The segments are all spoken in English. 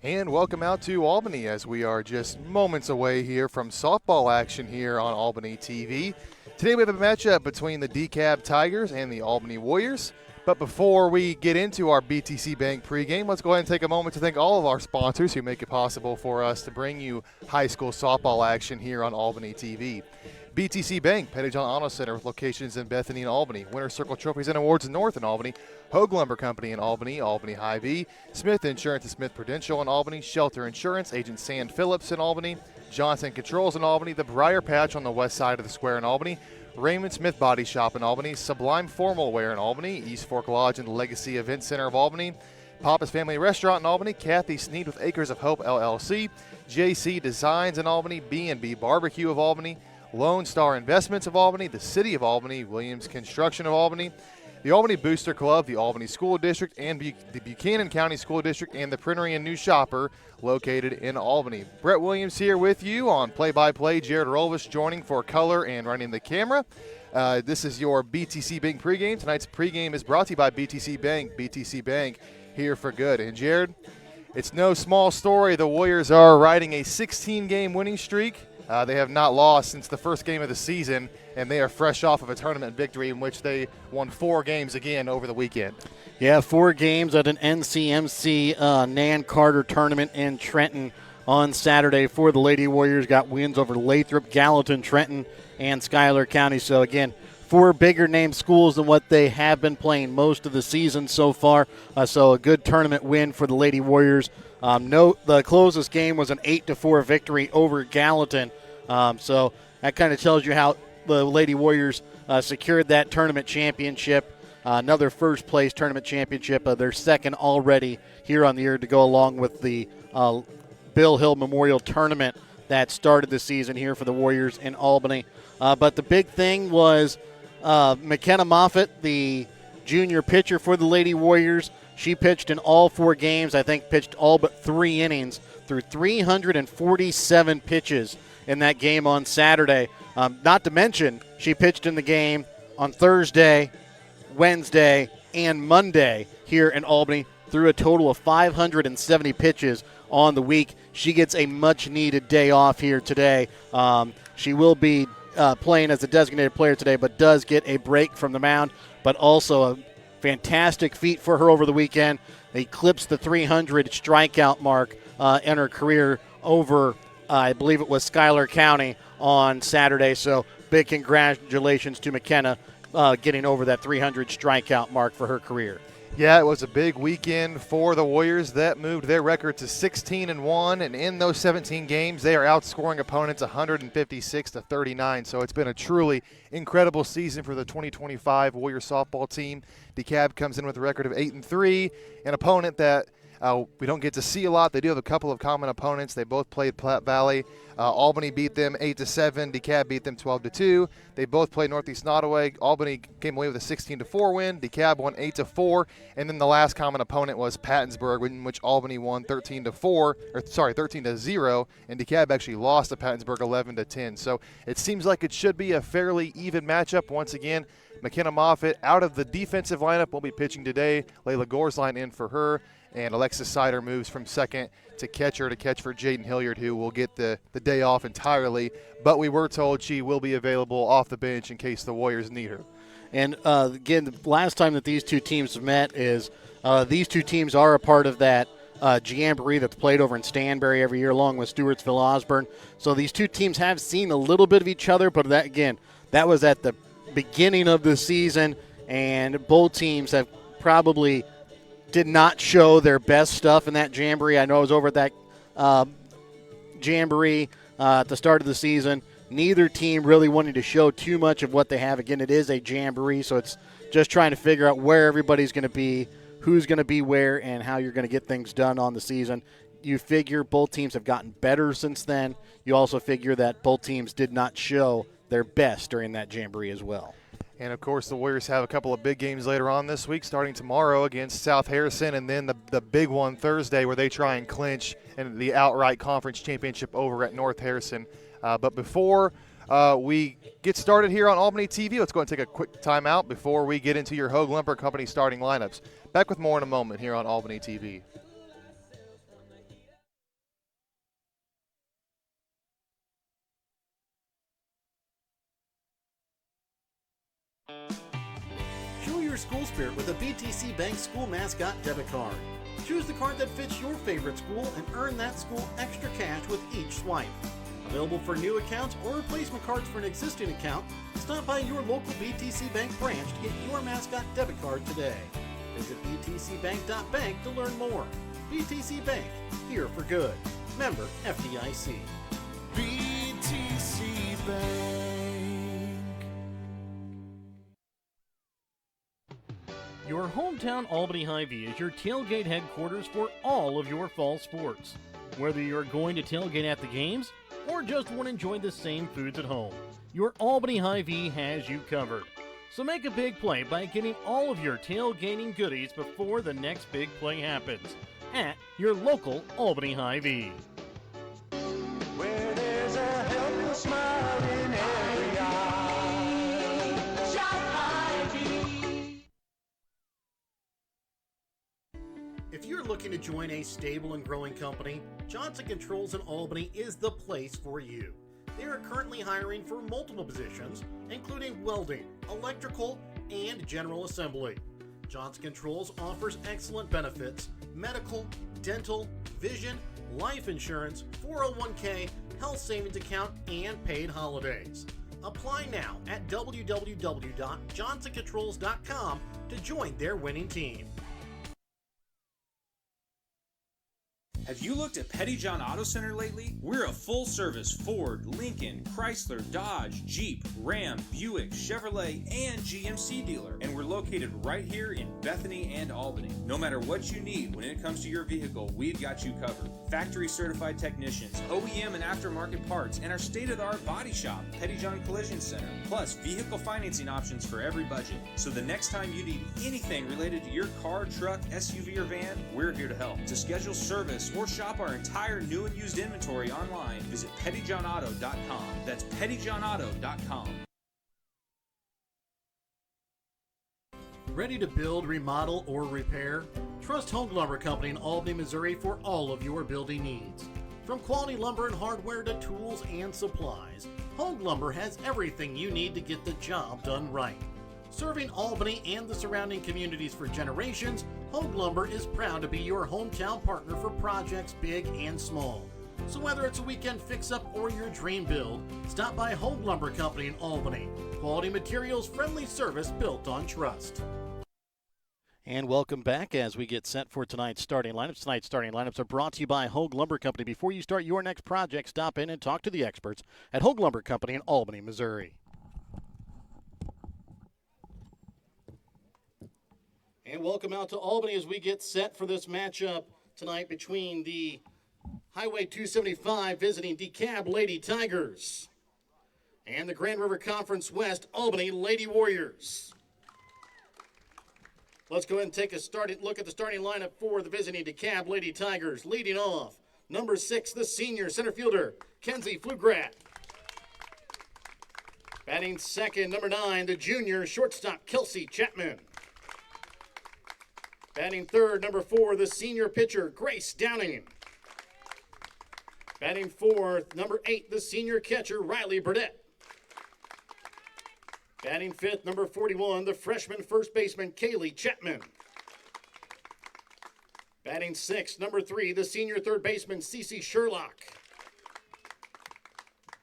And welcome out to Albany as we are just moments away here from softball action here on Albany TV. Today we have a matchup between the Dekalb Tigers and the Albany Warriors. But before we get into our BTC Bank pregame, let's go ahead and take a moment to thank all of our sponsors who make it possible for us to bring you high school softball action here on Albany TV. BTC Bank, Pettyjohn Auto Center with locations in Bethany and Albany. Winter Circle Trophies and Awards North in Albany. Hogue Lumber Company in Albany, Albany Hy-Vee. Smith Insurance and Smith Prudential in Albany. Shelter Insurance, Agent Sand Phillips in Albany. Johnson Controls in Albany. The Briar Patch on the west side of the square in Albany. Raymond Smith Body Shop in Albany. Sublime Formal Wear in Albany. East Fork Lodge and the Legacy Event Center of Albany. Papa's Family Restaurant in Albany. Kathy Sneed with Acres of Hope LLC. JC Designs in Albany. B&B Barbecue of Albany. Lone Star Investments of Albany, the City of Albany, Williams Construction of Albany, the Albany Booster Club, the Albany School District, and the Buchanan County School District, and the Printery and New Shopper located in Albany. Brett Williams here with you on play-by-play. Jared Rolvis joining for color and running the camera. This is your BTC Bank pregame. Tonight's pregame is brought to you by BTC Bank. BTC Bank, here for good. And Jared, it's no small story. The Warriors are riding a 16-game winning streak. They have not lost since the first game of the season, and they are fresh off of a tournament victory in which they won 4 games again over the weekend. Yeah, 4 games at an NCMC Nan Carter tournament in Trenton on Saturday for the Lady Warriors. Got wins over Lathrop, Gallatin, Trenton, and Schuyler County. So, again, 4 bigger name schools than what they have been playing most of the season so far. So a good tournament win for the Lady Warriors. The closest game was an 8-4 victory over Gallatin. So that kind of tells you how the Lady Warriors secured that tournament championship. Another first-place tournament championship, their second already here on the year to go along with the Bill Hill Memorial Tournament that started the season here for the Warriors in Albany. But the big thing was McKenna Moffitt, the junior pitcher for the Lady Warriors. She pitched in all 4 games, I think pitched all but 3 innings through 347 pitches in that game on Saturday. Not to mention, she pitched in the game on Thursday, Wednesday, and Monday here in Albany through a total of 570 pitches on the week. She gets a much-needed day off here today. She will be playing as a designated player today, but does get a break from the mound, but also a fantastic feat for her over the weekend. They eclipsed the 300 strikeout mark in her career over, I believe it was Schuyler County on Saturday. So big congratulations to McKenna getting over that 300 strikeout mark for her career. Yeah, it was a big weekend for the Warriors. That moved their record to 16-1, and in those 17 games, they are outscoring opponents 156-39. So it's been a truly incredible season for the 2025 Warriors softball team. Dekalb comes in with a record of 8-3, an opponent that we don't get to see a lot. They do have a couple of common opponents. They both played Platte Valley. Albany beat them 8-7. Dekalb beat them 12-2. They both played Northeast Nottoway. Albany came away with a 16-4 win. Dekalb won 8-4. And then the last common opponent was Pattonsburg, in which Albany won 13-0, and Dekalb actually lost to Pattonsburg 11-10. So it seems like it should be a fairly even matchup. Once again, McKenna Moffitt out of the defensive lineup will be pitching today. Layla Gorsline in for her. And Alexis Sider moves from second to catcher to catch for Jaden Hilliard, who will get the day off entirely. But we were told she will be available off the bench in case the Warriors need her. And, again, the last time that these two teams met is these two teams are a part of that jamboree that's played over in Stanberry every year along with Stewartsville Osborne. So these two teams have seen a little bit of each other, but that was at the beginning of the season, and both teams have probably – did not show their best stuff in that jamboree. I know I was over at that jamboree at the start of the season. Neither team really wanted to show too much of what they have. Again, it is a jamboree, so it's just trying to figure out where everybody's going to be, who's going to be where, and how you're going to get things done on the season. You figure both teams have gotten better since then. You also figure that both teams did not show their best during that jamboree as well. And, of course, the Warriors have a couple of big games later on this week, starting tomorrow against South Harrison, and then the big one Thursday where they try and clinch in the outright conference championship over at North Harrison. But before we get started here on Albany TV, let's go and take a quick timeout before we get into your Hogue Lumber Company starting lineups. Back with more in a moment here on Albany TV. your school spirit with a BTC Bank School Mascot Debit Card. Choose the card that fits your favorite school and earn that school extra cash with each swipe. Available for new accounts or replacement cards for an existing account, stop by your local BTC Bank branch to get your mascot debit card today. Visit btcbank.bank to learn more. BTC Bank, here for good. Member FDIC. BTC Bank. Your hometown Albany Hy-Vee is your tailgate headquarters for all of your fall sports. Whether you're going to tailgate at the games or just want to enjoy the same foods at home, your Albany Hy-Vee has you covered. So make a big play by getting all of your tailgating goodies before the next big play happens at your local Albany Hy-Vee. Where there's a helpful smile in every eye. Shop Hy-Vee. If you're looking to join a stable and growing company, Johnson Controls in Albany is the place for you. They are currently hiring for multiple positions, including welding, electrical, and general assembly. Johnson Controls offers excellent benefits: medical, dental, vision, life insurance, 401k, health savings account, and paid holidays. Apply now at www.johnsoncontrols.com to join their winning team. Have you looked at Pettyjohn Auto Center lately? We're a full-service Ford, Lincoln, Chrysler, Dodge, Jeep, Ram, Buick, Chevrolet, and GMC dealer. And we're located right here in Bethany and Albany. No matter what you need when it comes to your vehicle, we've got you covered. Factory-certified technicians, OEM and aftermarket parts, and our state-of-the-art body shop, Pettyjohn Collision Center. Plus, vehicle financing options for every budget. So the next time you need anything related to your car, truck, SUV, or van, we're here to help. To schedule service or shop our entire new and used inventory online, visit pettyjohnauto.com. That's pettyjohnauto.com. Ready to build, remodel, or repair? Trust Home Lumber Company in Albany, Missouri for all of your building needs. From quality lumber and hardware to tools and supplies, Home Lumber has everything you need to get the job done right. Serving Albany and the surrounding communities for generations, Home Lumber is proud to be your hometown partner for projects big and small. So whether it's a weekend fix-up or your dream build, stop by Home Lumber Company in Albany. Quality materials, friendly service built on trust. And welcome back as we get set for tonight's starting lineups. Tonight's starting lineups are brought to you by Hogue Lumber Company. Before you start your next project, stop in and talk to the experts at Hogue Lumber Company in Albany, Missouri. And welcome out to Albany as we get set for this matchup tonight between the Highway 275 visiting Dekalb Lady Tigers and the Grand River Conference West Albany Lady Warriors. Let's go ahead and take a look at the starting lineup for the visiting Dekalb Lady Tigers. Leading off, number 6, the senior center fielder, Kenzie Flugrat. Batting second, number 9, the junior shortstop, Kelsey Chapman. Batting third, number 4, the senior pitcher, Grace Downing. Batting fourth, number 8, the senior catcher, Riley Burdett. Batting fifth, number 41, the freshman first baseman, Kaylee Chapman. Batting sixth, number 3, the senior third baseman, Cece Sherlock.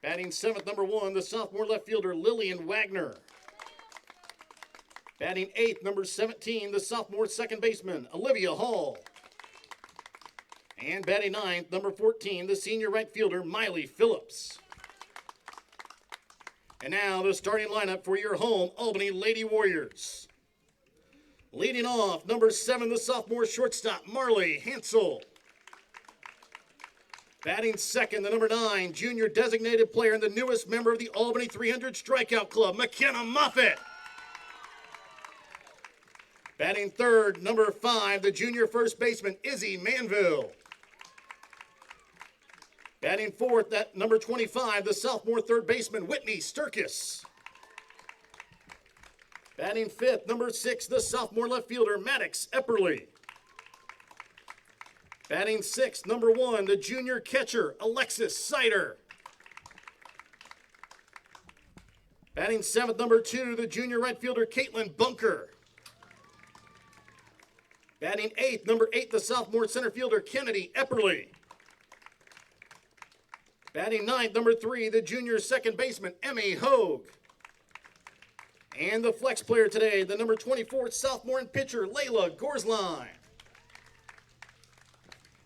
Batting seventh, number 1, the sophomore left fielder, Lillian Wagner. Batting eighth, number 17, the sophomore second baseman, Olivia Hall. And batting ninth, number 14, the senior right fielder, Miley Phillips. And now the starting lineup for your home Albany Lady Warriors. Leading off, number 7, the sophomore shortstop, Marley Hansel. Batting second, the number 9, junior designated player and the newest member of the Albany 300 Strikeout Club, McKenna Moffitt. Batting third, number 5, the junior first baseman, Izzy Manville. Batting fourth, that number 25, the sophomore third baseman, Whitney Sturkis. Batting fifth, number 6, the sophomore left fielder, Maddox Epperly. Batting sixth, number 1, the junior catcher, Alexis Sider. Batting seventh, number 2, the junior right fielder, Caitlin Bunker. Batting eighth, number 8, the sophomore center fielder, Kennedy Epperly. Batting ninth, number 3, the junior second baseman, Emmy Hogue. And the flex player today, the number 24 sophomore and pitcher, Layla Gorsline.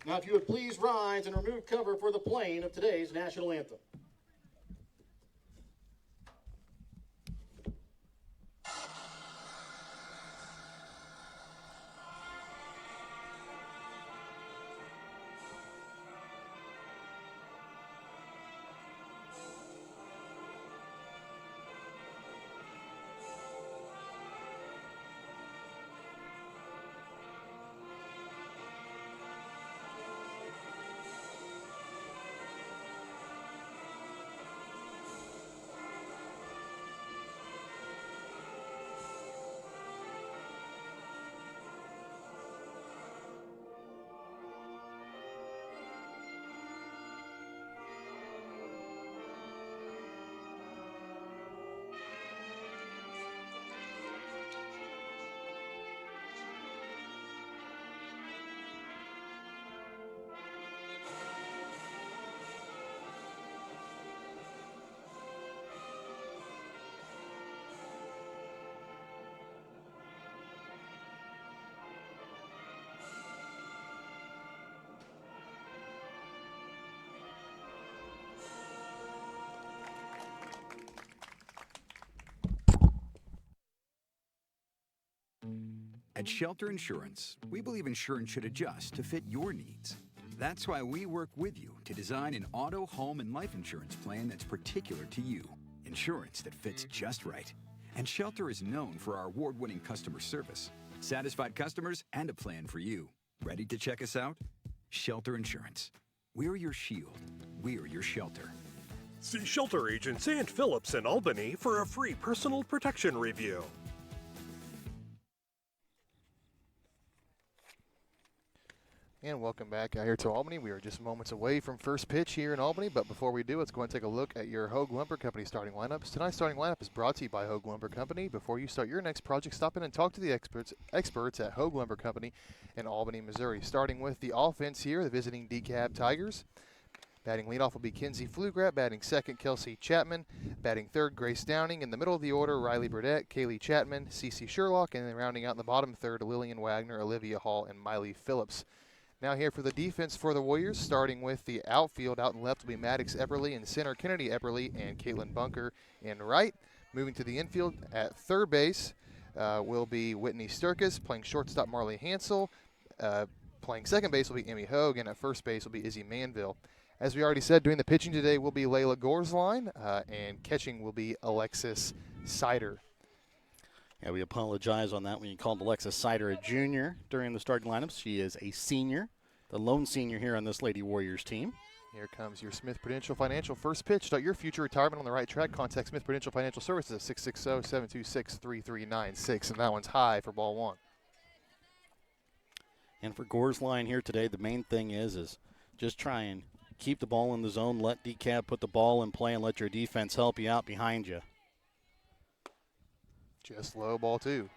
Now, if you would please rise and remove cover for the playing of today's national anthem. At Shelter Insurance, we believe insurance should adjust to fit your needs. That's why we work with you to design an auto, home, and life insurance plan that's particular to you. Insurance that fits just right. And Shelter is known for our award-winning customer service, satisfied customers, and a plan for you. Ready to check us out? Shelter Insurance. We're your shield. We're your shelter. See Shelter agents and Phillips in Albany for a free personal protection review. And welcome back out here to Albany. We are just moments away from first pitch here in Albany, but before we do, let's go and take a look at your Hogue Lumber Company starting lineups. Tonight's starting lineup is brought to you by Hogue Lumber Company. Before you start your next project, stop in and talk to the experts at Hogue Lumber Company in Albany, Missouri. Starting with the offense here, the visiting Dekalb Tigers. Batting leadoff will be Kinsey Flugrat. Batting second, Kelsey Chapman. Batting third, Grace Downing. In the middle of the order, Riley Burdett, Kaylee Chapman, Cece Sherlock, and then rounding out in the bottom third, Lillian Wagner, Olivia Hall, and Miley Phillips. Now here for the defense for the Warriors, starting with the outfield. Out in left will be Maddox Epperly, in center Kennedy Epperly and Caitlin Bunker in right. Moving to the infield at third base will be Whitney Sturkis. Playing shortstop Marley Hansel. Playing second base will be Emmy Hogue, and at first base will be Izzy Manville. As we already said, doing the pitching today will be Layla Gorsline, and catching will be Alexis Sider. Yeah, we apologize on that when you called Alexis Sider a junior during the starting lineups. She is a senior, the lone senior here on this Lady Warriors team. Here comes your Smith Prudential Financial first pitch. Start your future retirement on the right track. Contact Smith Prudential Financial Services at 660-726-3396, and that one's high for ball one. And for Gorsline here today, the main thing is just try and keep the ball in the zone, let Dekalb put the ball in play, and let your defense help you out behind you. Just low, ball two.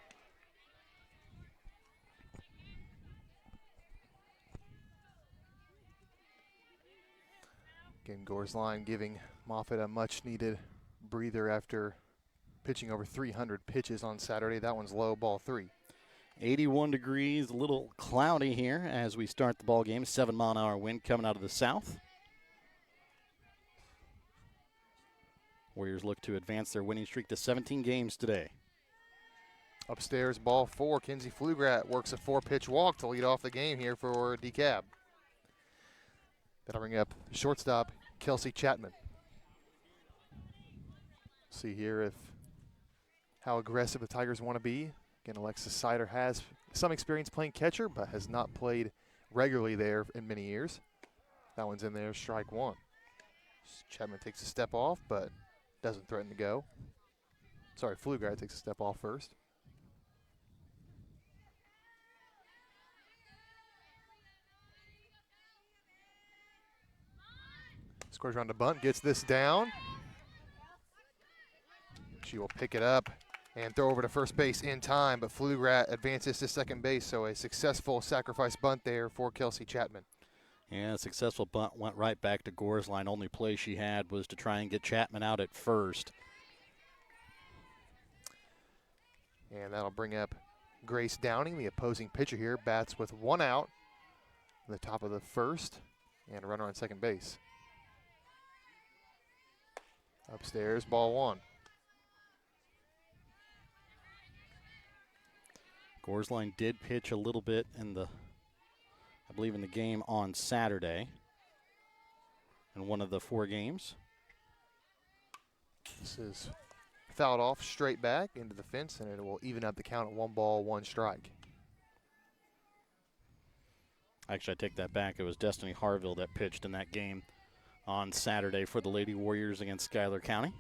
Again, Gorsline giving Moffitt a much-needed breather after pitching over 300 pitches on Saturday. That one's low, ball three. 81 degrees, a little cloudy here as we start the ball game. 7-mile-an-hour wind coming out of the south. Warriors look to advance their winning streak to 17 games today. Upstairs, ball four. Kinsey Flugrat works a four-pitch walk to lead off the game here for Dekalb. That'll bring up shortstop Kelsey Chapman. See here how aggressive the Tigers want to be. Again, Alexis Sider has some experience playing catcher, but has not played regularly there in many years. That one's in there, strike one. Chapman takes a step off, but doesn't threaten to go. Sorry, Flugrat takes a step off first. Scores around a bunt, gets this down. She will pick it up And throw over to first base in time, but Flugrat advances to second base, so a successful sacrifice bunt there for Kelsey Chapman. Yeah, successful bunt went right back to Gorsline. Only play she had was to try and get Chapman out at first. And that'll bring up Grace Downing, the opposing pitcher here, bats with 1 out in the top of the first, and a runner on second base. Upstairs, ball 1. Gorsline did pitch a little bit I believe in the game on Saturday in one of the 4 games. This is fouled off straight back into the fence, and it will even up the count at 1 ball, 1 strike. Actually, I take that back. It was Destiny Harville that pitched in that game on Saturday for the Lady Warriors against Schuyler County.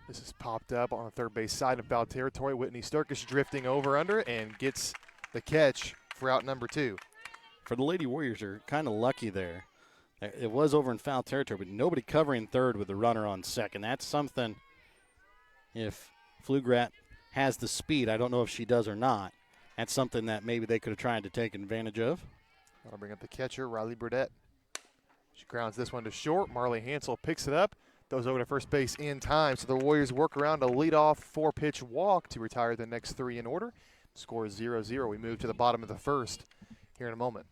This is popped up on the third base side of foul territory. Whitney Sturkis drifting over under and gets the catch for out number 2. For the Lady Warriors, are kind of lucky there. It was over in foul territory, but nobody covering third with the runner on second. That's something, if Flugrat has the speed, I don't know if she does or not, that's something that maybe they could have tried to take advantage of. That'll bring up the catcher, Riley Burdette. She grounds this one to short. Marley Hansel picks it up, throws over to first base in time. So the Warriors work around a leadoff 4-pitch walk to retire the next 3 in order. Score is 0-0. We move to the bottom of the first here in a moment.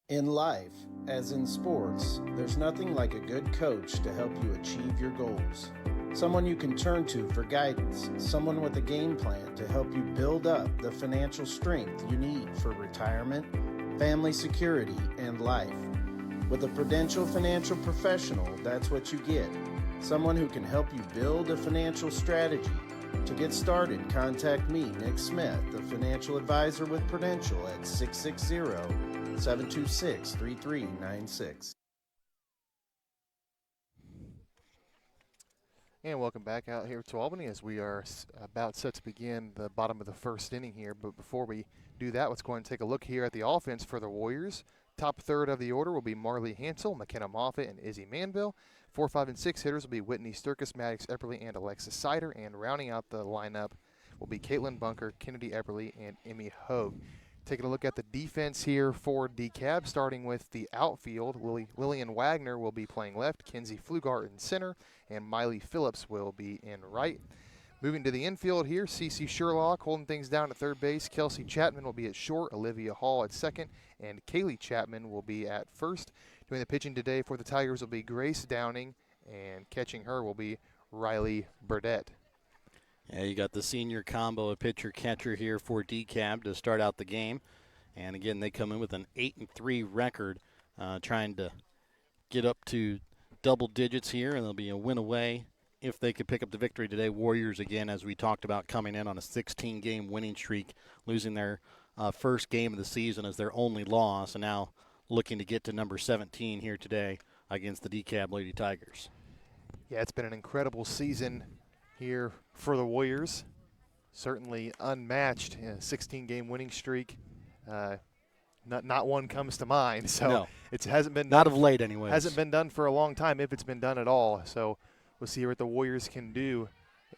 In life, as in sports, there's nothing like a good coach to help you achieve your goals. Someone you can turn to for guidance, someone with a game plan to help you build up the financial strength you need for retirement, family security, and life. With a Prudential financial professional, that's what you get. Someone who can help you build a financial strategy. To get started, contact me, Nick Smith, the financial advisor with Prudential at 660-726-3396. And welcome back out here to Albany as we are about set to begin the bottom of the first inning here. But before we do that, let's go ahead and take a look here at the offense for the Warriors. Top third of the order will be Marley Hansel, McKenna Moffitt, and Izzy Manville. 4, 5, and 6 hitters will be Whitney Sturkis, Maddox Epperly, and Alexis Sider. And rounding out the lineup will be Caitlin Bunker, Kennedy Epperly, and Emmy Hogue. Taking a look at the defense here for Dekalb, starting with the outfield. Lillian Wagner will be playing left, Kinsey Flugart in center, and Miley Phillips will be in right. Moving to the infield here, Cece Sherlock holding things down at third base. Kelsey Chapman will be at short, Olivia Hall at second, and Kaylee Chapman will be at first. Doing the pitching today for the Tigers will be Grace Downing, and catching her will be Riley Burdette. Yeah, you got the senior combo of pitcher-catcher here for Dekalb to start out the game. And again, they come in with an 8-3 record, trying to get up to double digits here, and they'll be a win away if they could pick up the victory today. Warriors, again, as we talked about, coming in on a 16-game winning streak, losing their first game of the season as their only loss, and now looking to get to number 17 here today against the Dekalb Lady Tigers. Yeah, it's been an incredible season here for the Warriors. Certainly unmatched in a 16-game winning streak. Not one comes to mind. So no, it hasn't been not done, of late anyway. Hasn't been done for a long time, if it's been done at all. So we'll see what the Warriors can do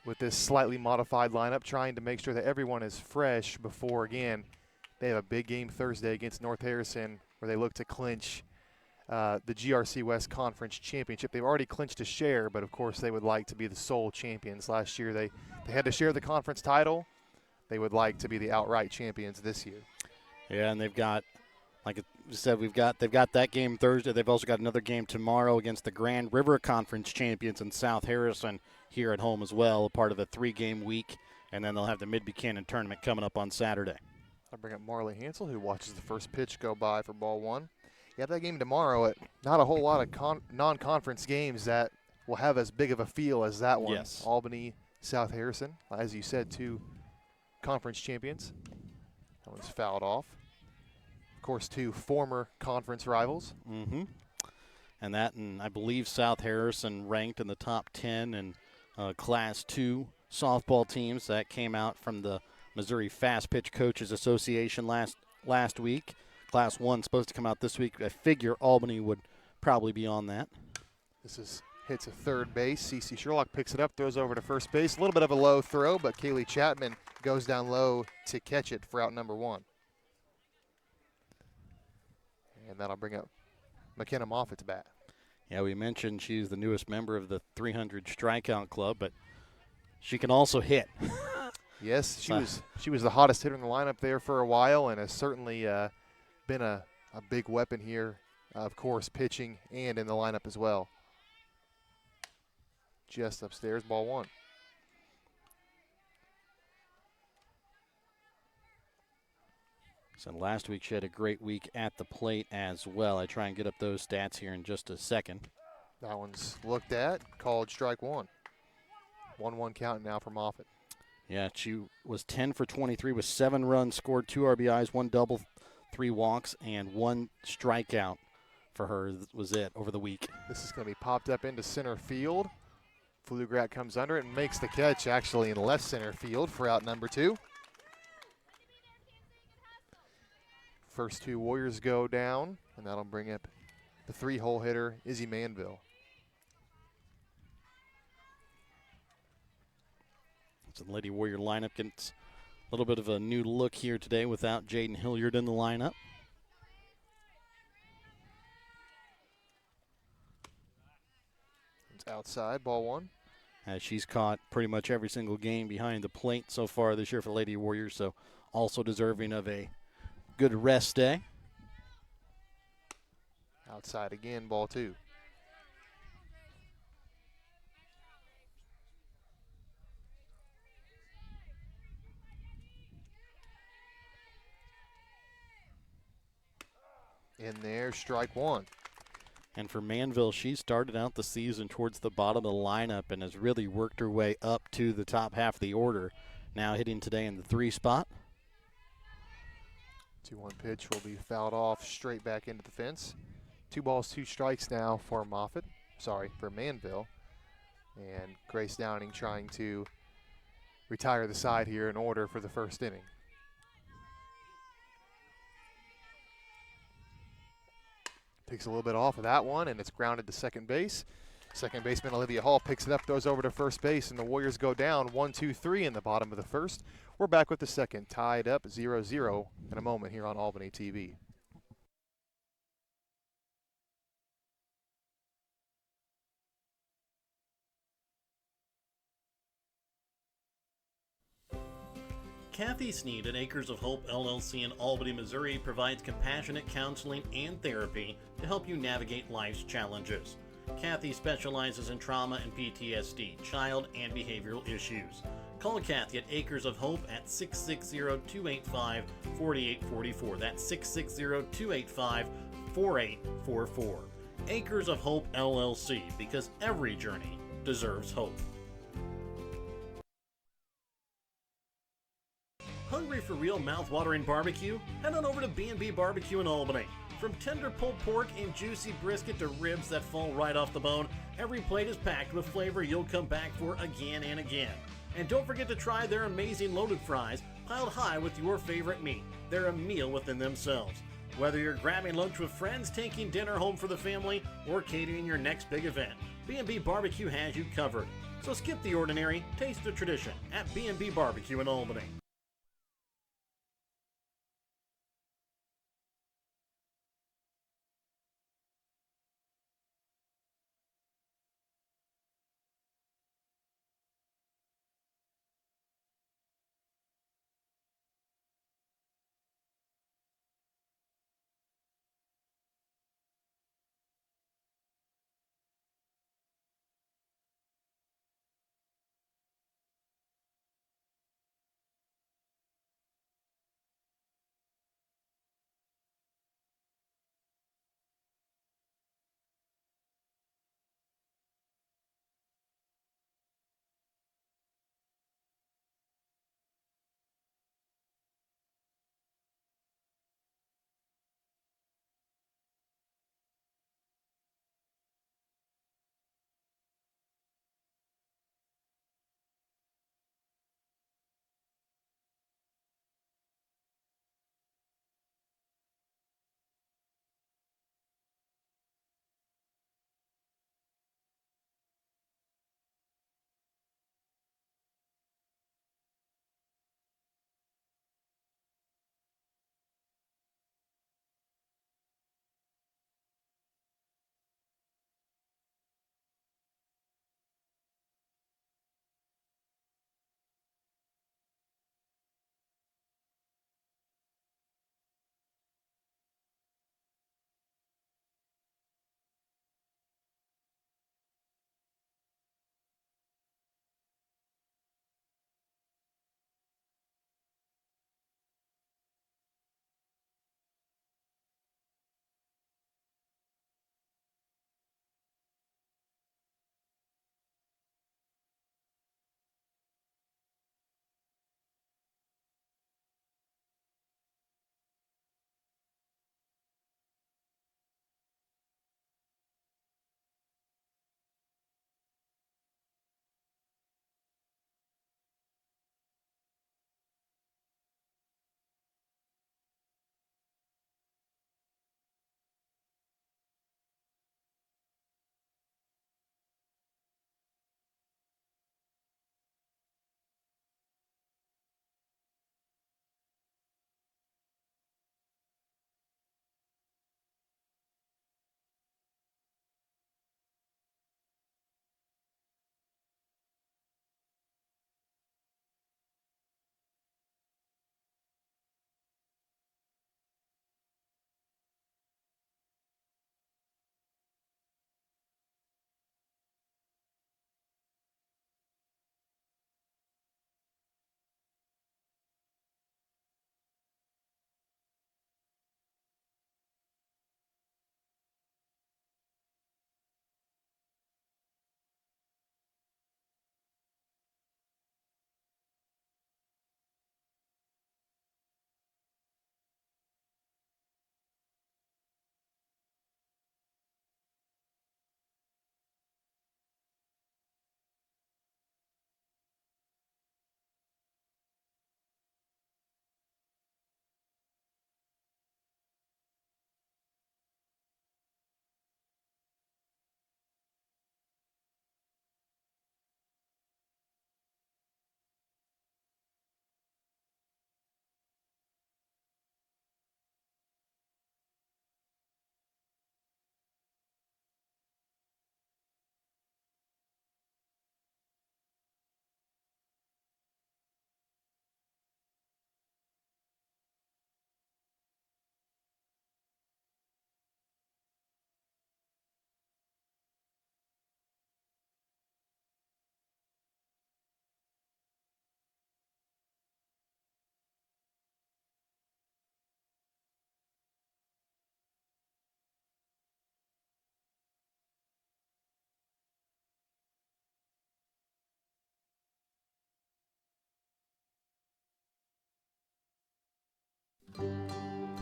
with this slightly modified lineup, trying to make sure that everyone is fresh before, again, they have a big game Thursday against North Harrison where they look to clinch the GRC West Conference Championship. They've already clinched a share, but of course they would like to be the sole champions. Last year they had to share the conference title. They would like to be the outright champions this year. Yeah, and they've got, like you said, they've got that game Thursday. They've also got another game tomorrow against the Grand River Conference champions in South Harrison here at home as well, a part of a 3-game week. And then they'll have the Mid-Buchanan tournament coming up on Saturday. I'll bring up Marley Hansel, who watches the first pitch go by for ball 1. You have that game tomorrow. Not a whole lot of non-conference games that will have as big of a feel as that one. Yes. Albany, South Harrison, as you said, 2 conference champions. That one's fouled off. Of course, 2 former conference rivals. Mm-hmm. And I believe South Harrison ranked in the top 10 in Class 2 softball teams. That came out from the Missouri Fast Pitch Coaches Association last week. Class 1 supposed to come out this week. I figure Albany would probably be on that. This is hits a third base. CeCe Sherlock picks it up, throws over to first base. A little bit of a low throw, but Kaylee Chapman goes down low to catch it for out number 1. And that'll bring up McKenna Moffitt's bat. Yeah, we mentioned she's the newest member of the 300 Strikeout Club, but she can also hit. Yes, she was the hottest hitter in the lineup there for a while, and has certainly been a big weapon here, of course, pitching and in the lineup as well. Just upstairs, ball 1. So last week she had a great week at the plate as well. I try and get up those stats here in just a second. That one's looked at, called strike 1. 1-1 count now for Moffitt. Yeah, she was 10 for 23 with 7 runs scored, 2 RBIs, 1 double, 3 walks, and 1 strikeout for her was it over the week. This is going to be popped up into center field. Flugrat comes under it and makes the catch actually in left center field for out number 2. First 2 Warriors go down, and that'll bring up the 3-hole hitter, Izzy Manville. So the Lady Warrior lineup gets a little bit of a new look here today without Jaden Hilliard in the lineup. It's outside, ball 1. As she's caught pretty much every single game behind the plate so far this year for Lady Warriors, so also deserving of a good rest day. Outside again, ball 2. In there, strike 1. And for Manville, she started out the season towards the bottom of the lineup and has really worked her way up to the top half of the order. Now hitting today in the 3 spot. 2-1 pitch will be fouled off straight back into the fence. 2 balls, 2 strikes now for for Manville. And Grace Downing trying to retire the side here in order for the first inning. Takes a little bit off of that one, and it's grounded to second base. Second baseman Olivia Hall picks it up, throws over to first base, and the Warriors go down 1-2-3 in the bottom of the first. We're back with the second, tied up 0-0 in a moment here on Albany TV. Kathy Sneed at Acres of Hope LLC in Albany, Missouri provides compassionate counseling and therapy to help you navigate life's challenges. Kathy specializes in trauma and PTSD, child and behavioral issues. Call Kathy at Acres of Hope at 660-285-4844. That's 660-285-4844. Acres of Hope LLC, because every journey deserves hope. Hungry for real mouth-watering barbecue? Head on over to B&B Barbecue in Albany. From tender pulled pork and juicy brisket to ribs that fall right off the bone, every plate is packed with flavor you'll come back for again and again. And don't forget to try their amazing loaded fries, piled high with your favorite meat. They're a meal within themselves. Whether you're grabbing lunch with friends, taking dinner home for the family, or catering your next big event, B&B Barbecue has you covered. So skip the ordinary, taste the tradition at B&B Barbecue in Albany.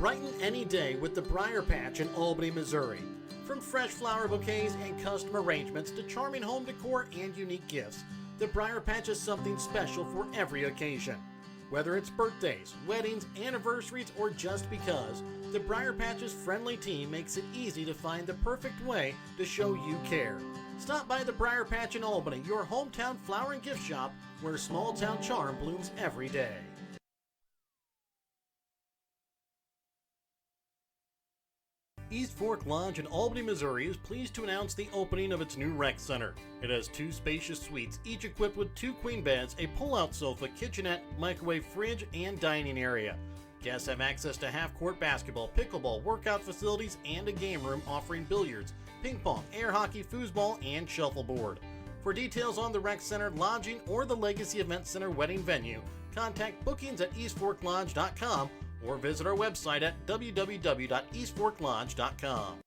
Brighten any day with the Briar Patch in Albany, Missouri. From fresh flower bouquets and custom arrangements to charming home decor and unique gifts, the Briar Patch is something special for every occasion. Whether it's birthdays, weddings, anniversaries, or just because, the Briar Patch's friendly team makes it easy to find the perfect way to show you care. Stop by the Briar Patch in Albany, your hometown flower and gift shop, where small town charm blooms every day. East Fork Lodge in Albany, Missouri is pleased to announce the opening of its new rec center. It has 2 spacious suites, each equipped with 2 queen beds, a pull-out sofa, kitchenette, microwave, fridge, and dining area. Guests have access to half-court basketball, pickleball, workout facilities, and a game room offering billiards, ping pong, air hockey, foosball, and shuffleboard. For details on the rec center, lodging, or the Legacy Event Center wedding venue, contact bookings at eastforklodge.com or visit our website at www.eastforklodge.com.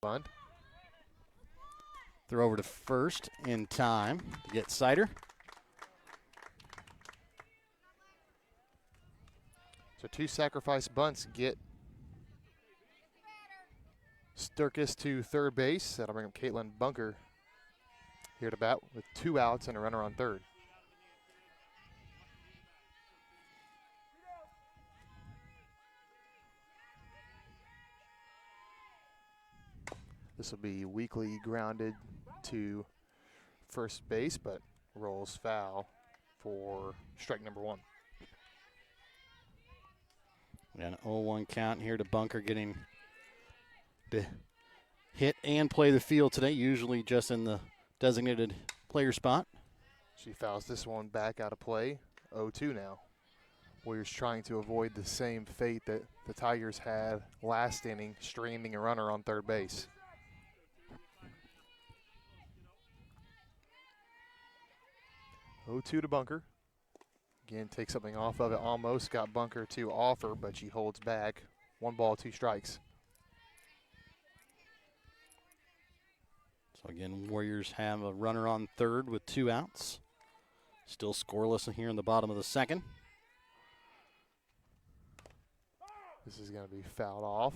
Fun. Throw over to first in time to get Sider. So 2 sacrifice bunts get Sturkis to third base. That'll bring up Caitlin Bunker here to bat with 2 outs and a runner on third. This will be weakly grounded to first base, but rolls foul for strike number 1. We got an 0-1 count here to Bunker, getting to hit and play the field today, usually just in the designated player spot. She fouls this one back out of play, 0-2 now. Warriors trying to avoid the same fate that the Tigers had last inning, stranding a runner on third base. 0-2 to Bunker. Again, take something off of it. Almost got Bunker to offer, but she holds back. 1 ball, 2 strikes. So again, Warriors have a runner on third with 2 outs. Still scoreless in here in the bottom of the second. This is going to be fouled off.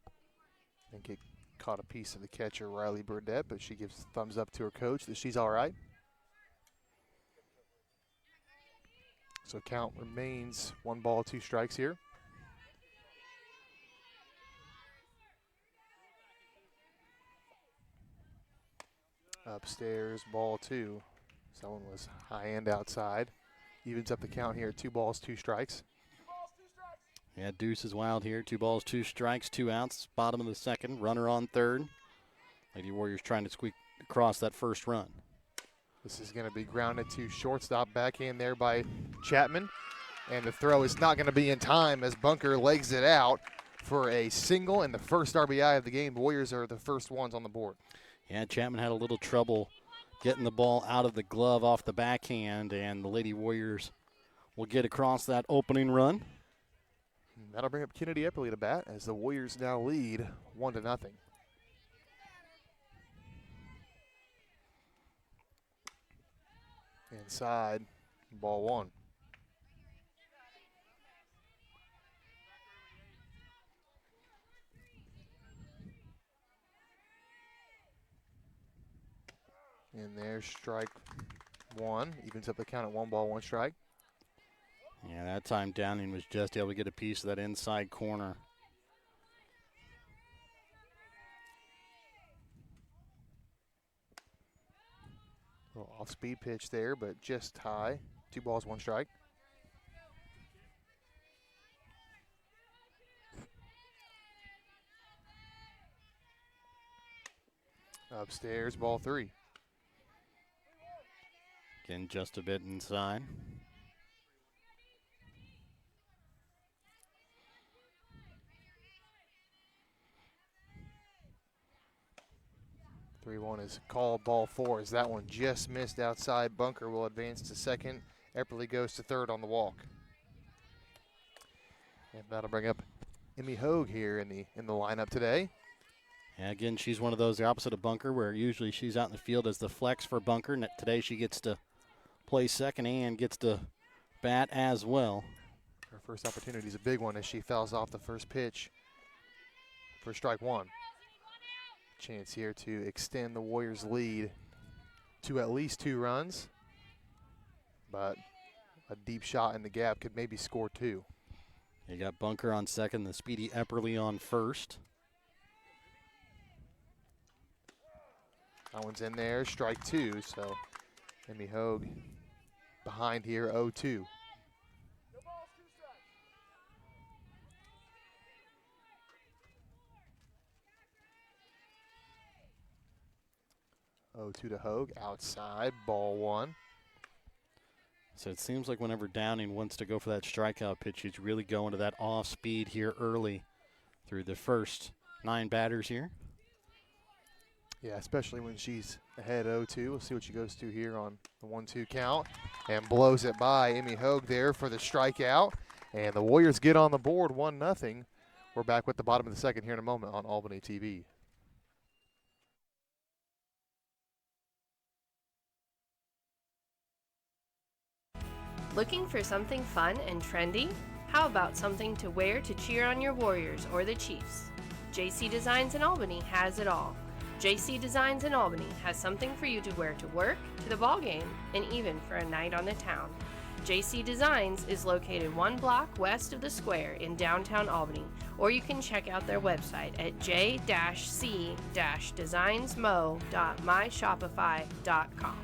I think it caught a piece of the catcher, Riley Burdette, but she gives a thumbs up to her coach that she's all right. So count remains 1 ball, 2 strikes here. Upstairs, ball 2. So that one was high end outside. Evens up the count here, 2 balls, 2 strikes. Yeah, Deuce is wild here. 2 balls, 2 strikes, 2 outs. Bottom of the second. Runner on third. Lady Warriors trying to squeak across that first run. This is going to be grounded to shortstop, backhand there by Chapman. And the throw is not going to be in time as Bunker legs it out for a single and the first RBI of the game. The Warriors are the first ones on the board. Yeah, Chapman had a little trouble getting the ball out of the glove off the backhand, and the Lady Warriors will get across that opening run. That'll bring up Kennedy Epperly to bat as the Warriors now lead 1-0. Inside, ball 1. In there, strike 1. Evens up the count at 1 ball, 1 strike. Yeah, that time Downing was just able to get a piece of that inside corner. Little off-speed pitch there, but just high. 2 balls, 1 strike. Upstairs, ball 3. Again, just a bit inside. Three-one is called, ball 4 as that one just missed outside. Bunker will advance to second. Epperly goes to third on the walk. And that'll bring up Emmy Hogue here in the lineup today. Yeah, again, she's one of those, the opposite of Bunker, where usually she's out in the field as the flex for Bunker. And today she gets to play second and gets to bat as well. Her first opportunity is a big one as she fouls off the first pitch for strike 1. Chance here to extend the Warriors' lead to at least 2 runs, but a deep shot in the gap could maybe score 2. You got Bunker on second, the speedy Epperly on first. That one's in there, strike 2, so Emmy Hogue behind here, 0-2. 0-2 to Hogue, outside, ball 1. So it seems like whenever Downing wants to go for that strikeout pitch, he's really going to that off speed here early through the first 9 batters here. Yeah, especially when she's ahead 0-2. We'll see what she goes to here on the 1-2 count. And blows it by Emmy Hogue there for the strikeout. And the Warriors get on the board 1-0. We're back with the bottom of the second here in a moment on Albany TV. Looking for something fun and trendy? How about something to wear to cheer on your Warriors or the Chiefs? JC Designs in Albany has it all. JC Designs in Albany has something for you to wear to work, to the ball game, and even for a night on the town. JC Designs is located 1 block west of the square in downtown Albany, or you can check out their website at j-c-designsmo.myshopify.com.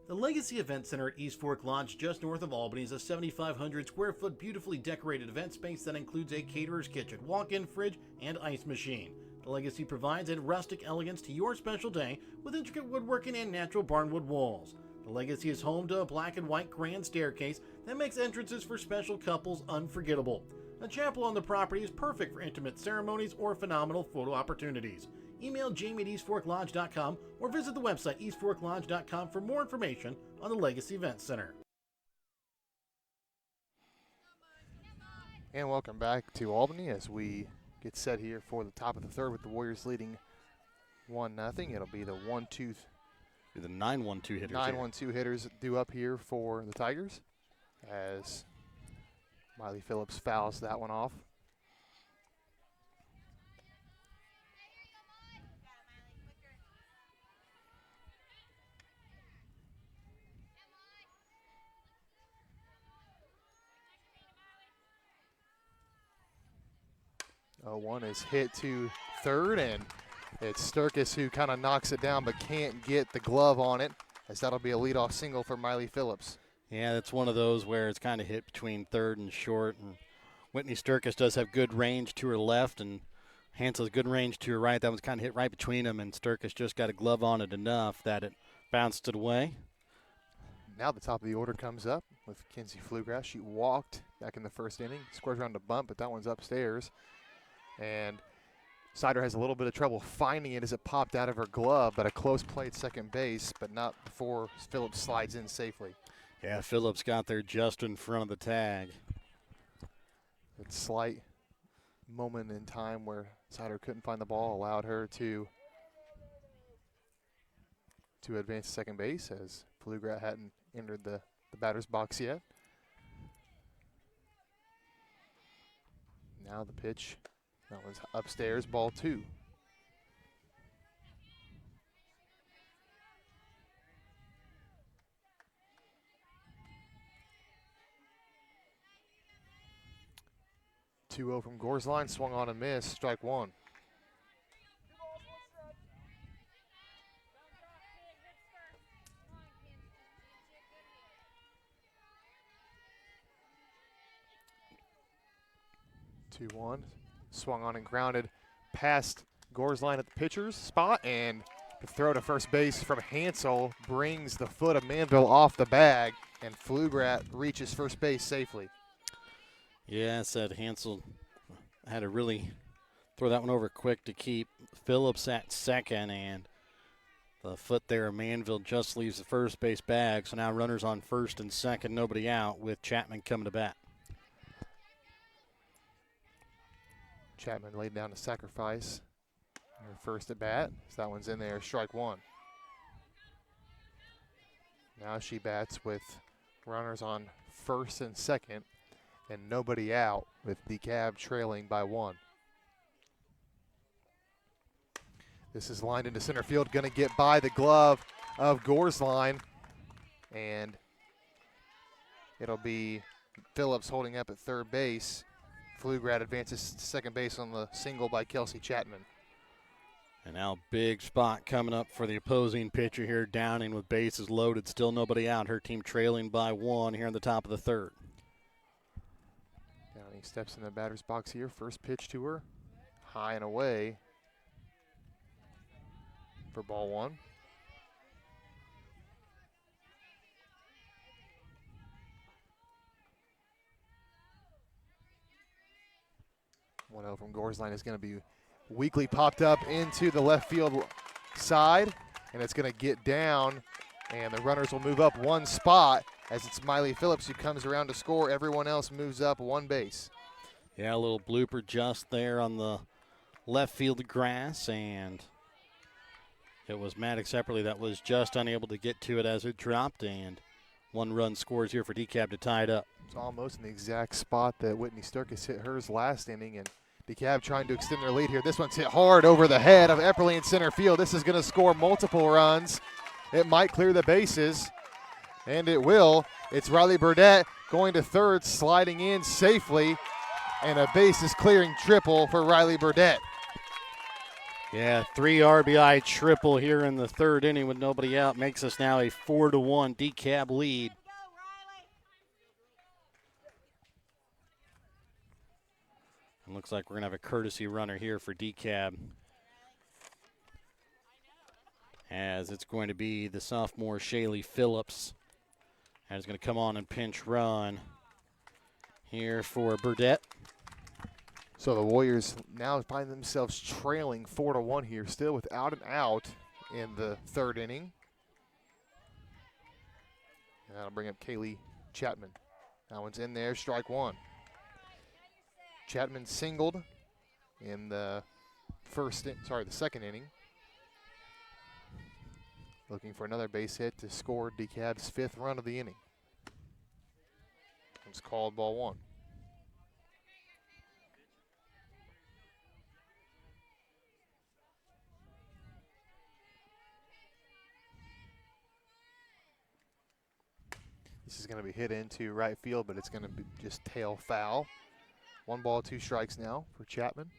The Legacy Event Center at East Fork Lodge, just north of Albany, is a 7,500 square foot beautifully decorated event space that includes a caterer's kitchen, walk-in fridge, and ice machine. The Legacy provides a rustic elegance to your special day with intricate woodworking and natural barnwood walls. The Legacy is home to a black and white grand staircase that makes entrances for special couples unforgettable. A chapel on the property is perfect for intimate ceremonies or phenomenal photo opportunities. Email Jamie at eastforklodge.com or visit the website eastforklodge.com for more information on the Legacy Event Center. And welcome back to Albany as we get set here for the top of the third with the Warriors leading 1-0. It'll be the 1-2 The 9-1-2 hitters. 9-1-2 hitters due up here for the Tigers as Miley Phillips fouls that one off. One is hit to third, and it's Sturkis who kind of knocks it down but can't get the glove on it, as that'll be a leadoff single for Miley Phillips. Yeah, that's one of those where it's kind of hit between third and short. And Whitney Sturkis does have good range to her left, and Hansel's good range to her right. That one's kind of hit right between them, and Sturkis just got a glove on it enough that it bounced it away. Now the top of the order comes up with Kinsey Flugrass. She walked back in the first inning, scores around a bunt, but that one's upstairs. And Sider has a little bit of trouble finding it as it popped out of her glove, but a close play at second base, but not before Phillips slides in safely. Yeah, Phillips got there just in front of the tag. That slight moment in time where Sider couldn't find the ball allowed her to advance to second base, as Flugrat hadn't entered the batter's box yet. Now the pitch. That one's upstairs, ball 2. Two-0 from Gorsline, swung on and missed, strike 1. Two one. Swung on and grounded past Gorsline at the pitcher's spot, and the throw to first base from Hansel brings the foot of Manville off the bag, and Flugrat reaches first base safely. Yeah, I said Hansel had to really throw that one over quick to keep Phillips at second, and the foot there of Manville just leaves the first base bag, so now runners on first and second, nobody out, with Chapman coming to bat. Chapman laid down a sacrifice. Her first at bat, so that one's in there, strike 1. Now she bats with runners on first and second, and nobody out, with Dekalb trailing by 1. This is lined into center field, going to get by the glove of Gorsline, and it'll be Phillips holding up at third base. Flugrat advances to second base on the single by Kelsey Chapman. And now big spot coming up for the opposing pitcher here, Downing with bases loaded, still nobody out. Her team trailing by 1 here in the top of the third. Downing steps in the batter's box here. First pitch to her, high and away for ball 1. From Gorsline is going to be weakly popped up into the left field side, and it's going to get down, and the runners will move up 1 spot as it's Miley Phillips who comes around to score. Everyone else moves up 1 base. Yeah, a little blooper just there on the left field grass, and it was Maddox Epperly that was just unable to get to it as it dropped, and 1 run scores here for Dekalb to tie it up. It's almost in the exact spot that Whitney Sturkis hit hers last inning, and Dekalb trying to extend their lead here. This one's hit hard over the head of Epperly in center field. This is going to score multiple runs. It might clear the bases, and it will. It's Riley Burdett going to third, sliding in safely, and a bases clearing triple for Riley Burdett. Yeah, 3 RBI triple here in the third inning with nobody out. Makes us now a 4-1 Dekalb lead. And looks like we're going to have a courtesy runner here for Dekalb, as it's going to be the sophomore Shaylee Phillips. And is going to come on and pinch run here for Burdett. So the Warriors now find themselves trailing 4-1 here, still without an out in the third inning. And that'll bring up Kaylee Chapman. That one's in there, strike one. Chapman singled in the second inning. Looking for another base hit to score Dekalb's 5th run of the inning. It's called ball one. This is going to be hit into right field, but it's going to be just tail foul. 1 ball, 2 strikes now for Chapman.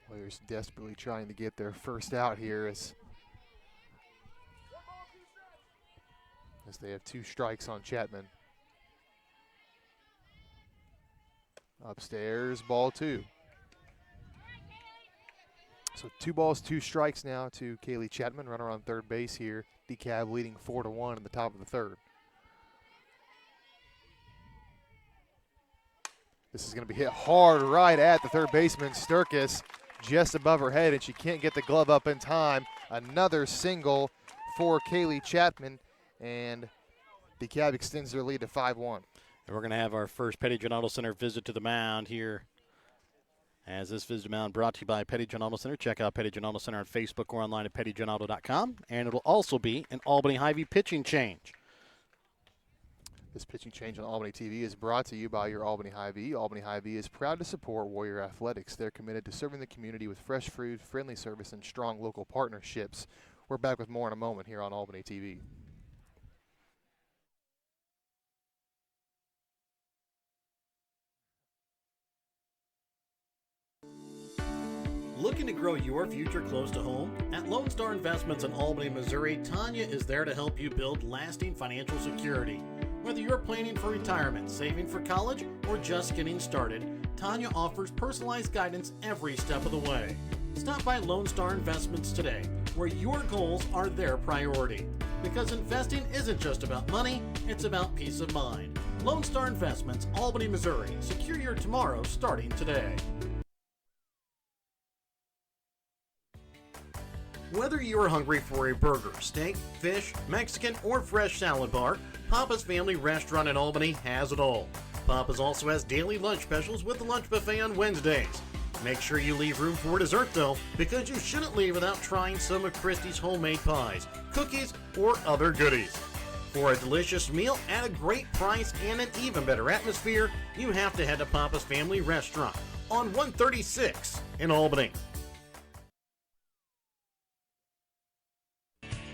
Warriors desperately trying to get their first out here as they have 2 strikes on Chapman. Upstairs, ball 2. So 2 balls, 2 strikes now to Kaylee Chapman, runner on third base here. Dekalb leading 4-1 in the top of the third. This is going to be hit hard right at the third baseman, Sturkis, just above her head, and she can't get the glove up in time. Another single for Kaylee Chapman, and Dekalb extends their lead to 5-1. And we're going to have our first Petty John Auto Center visit to the mound here. As this visit to mound brought to you by Petty John Auto Center. Check out Petty John Auto Center on Facebook or online at pettyjohnauto.com. And it'll also be an Albany Hy-Vee pitching change. This pitching change on Albany TV is brought to you by your Albany Hy-Vee. Albany Hy-Vee is proud to support Warrior Athletics. They're committed to serving the community with fresh food, friendly service, and strong local partnerships. We're back with more in a moment here on Albany TV. Looking to grow your future close to home? At Lone Star Investments in Albany, Missouri, Tanya is there to help you build lasting financial security. Whether you're planning for retirement, saving for college, or just getting started, Tanya offers personalized guidance every step of the way. Stop by Lone Star Investments today, where your goals are their priority. Because investing isn't just about money, it's about peace of mind. Lone Star Investments, Albany, Missouri. Secure your tomorrow starting today. Whether you're hungry for a burger, steak, fish, Mexican, or fresh salad bar, Papa's Family Restaurant in Albany has it all. Papa's also has daily lunch specials with the lunch buffet on Wednesdays. Make sure you leave room for dessert though, because you shouldn't leave without trying some of Christie's homemade pies, cookies, or other goodies. For a delicious meal at a great price and an even better atmosphere, you have to head to Papa's Family Restaurant on 136 in Albany.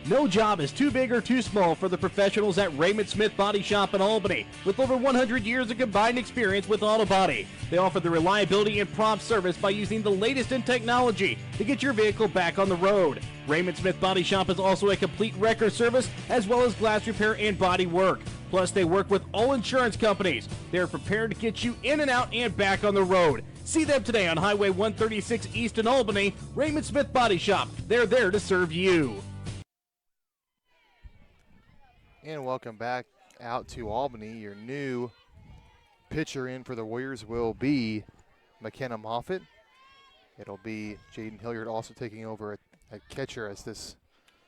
No job is too big or too small for the professionals at Raymond Smith Body Shop in Albany. With over 100 years of combined experience with auto body, they offer the reliability and prompt service by using the latest in technology to get your vehicle back on the road. Raymond Smith Body Shop is also a complete wrecker service as well as glass repair and body work. Plus, they work with all insurance companies. They are prepared to get you in and out and back on the road. See them today on Highway 136 East in Albany. Raymond Smith Body Shop. They're there to serve you. And welcome back out to Albany. Your new pitcher in for the Warriors will be McKenna Moffitt. It'll be Jaden Hilliard also taking over at catcher as this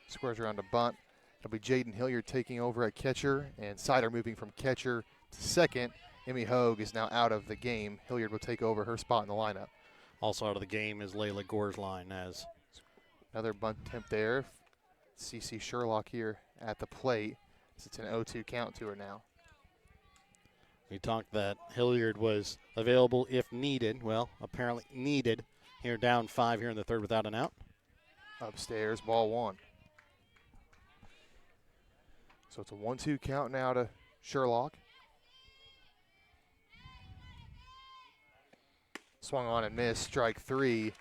squares around a bunt. It'll be Jaden Hilliard taking over at catcher, and Sider moving from catcher to second. Emmy Hogue is now out of the game. Hilliard will take over her spot in the lineup. Also out of the game is Layla Gorsline as another bunt attempt there. CC Sherlock here at the plate. It's an 0-2 count to her now. we talked that Hilliard was available if needed. Well, apparently needed. Here down 5 here in the third without an out. Upstairs, ball 1. So it's a 1-2 count now to Sherlock. Swung on and missed, strike 3.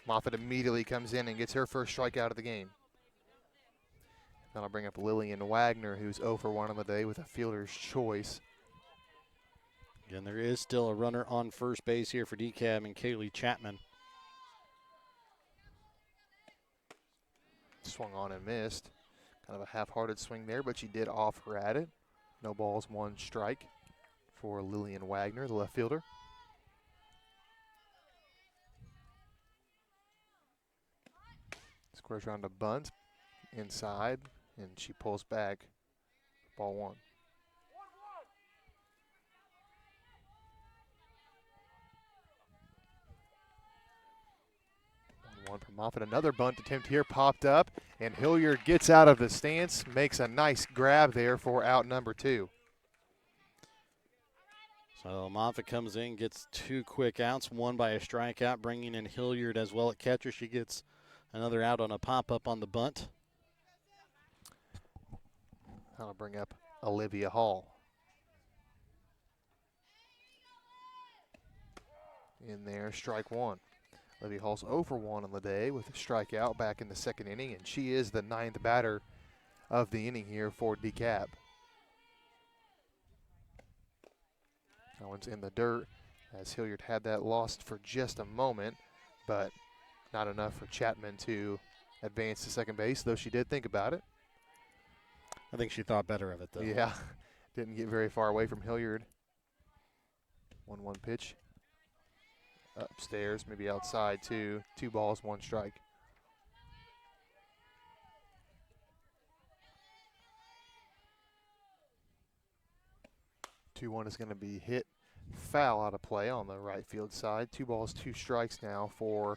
Moffitt immediately comes in and gets her first strikeout of the game. Then I'll bring up Lillian Wagner, who's 0 for 1 on the day with a fielder's choice. Again, there is still a runner on first base here for Dekalb and Kaylee Chapman. Swung on and missed. Kind of a half-hearted swing there, but she did offer at it. No balls, 1 strike for Lillian Wagner, the left fielder. Squares around a bunt inside, and she pulls back. Ball 1. 1 for Moffitt. Another bunt attempt here popped up, and Hilliard gets out of the stance, makes a nice grab there for out number 2. So Moffitt comes in, gets 2 quick outs, 1 by a strikeout, bringing in Hilliard as well at catcher. She gets another out on a pop-up on the bunt. That'll bring up Olivia Hall. In there, strike 1. Olivia Hall's 0 for 1 on the day with a strikeout back in the 2nd inning, and she is the 9th batter of the inning here for Dekalb. That one's in the dirt as Hilliard had that lost for just a moment, but not enough for Chapman to advance to second base, though she did think about it. I think she thought better of it, though. Yeah, didn't get very far away from Hilliard. 1-1 pitch. Upstairs, maybe outside too. 2 balls, 1 strike. Two 1 is going to be hit foul out of play on the right field side. 2 balls, 2 strikes now for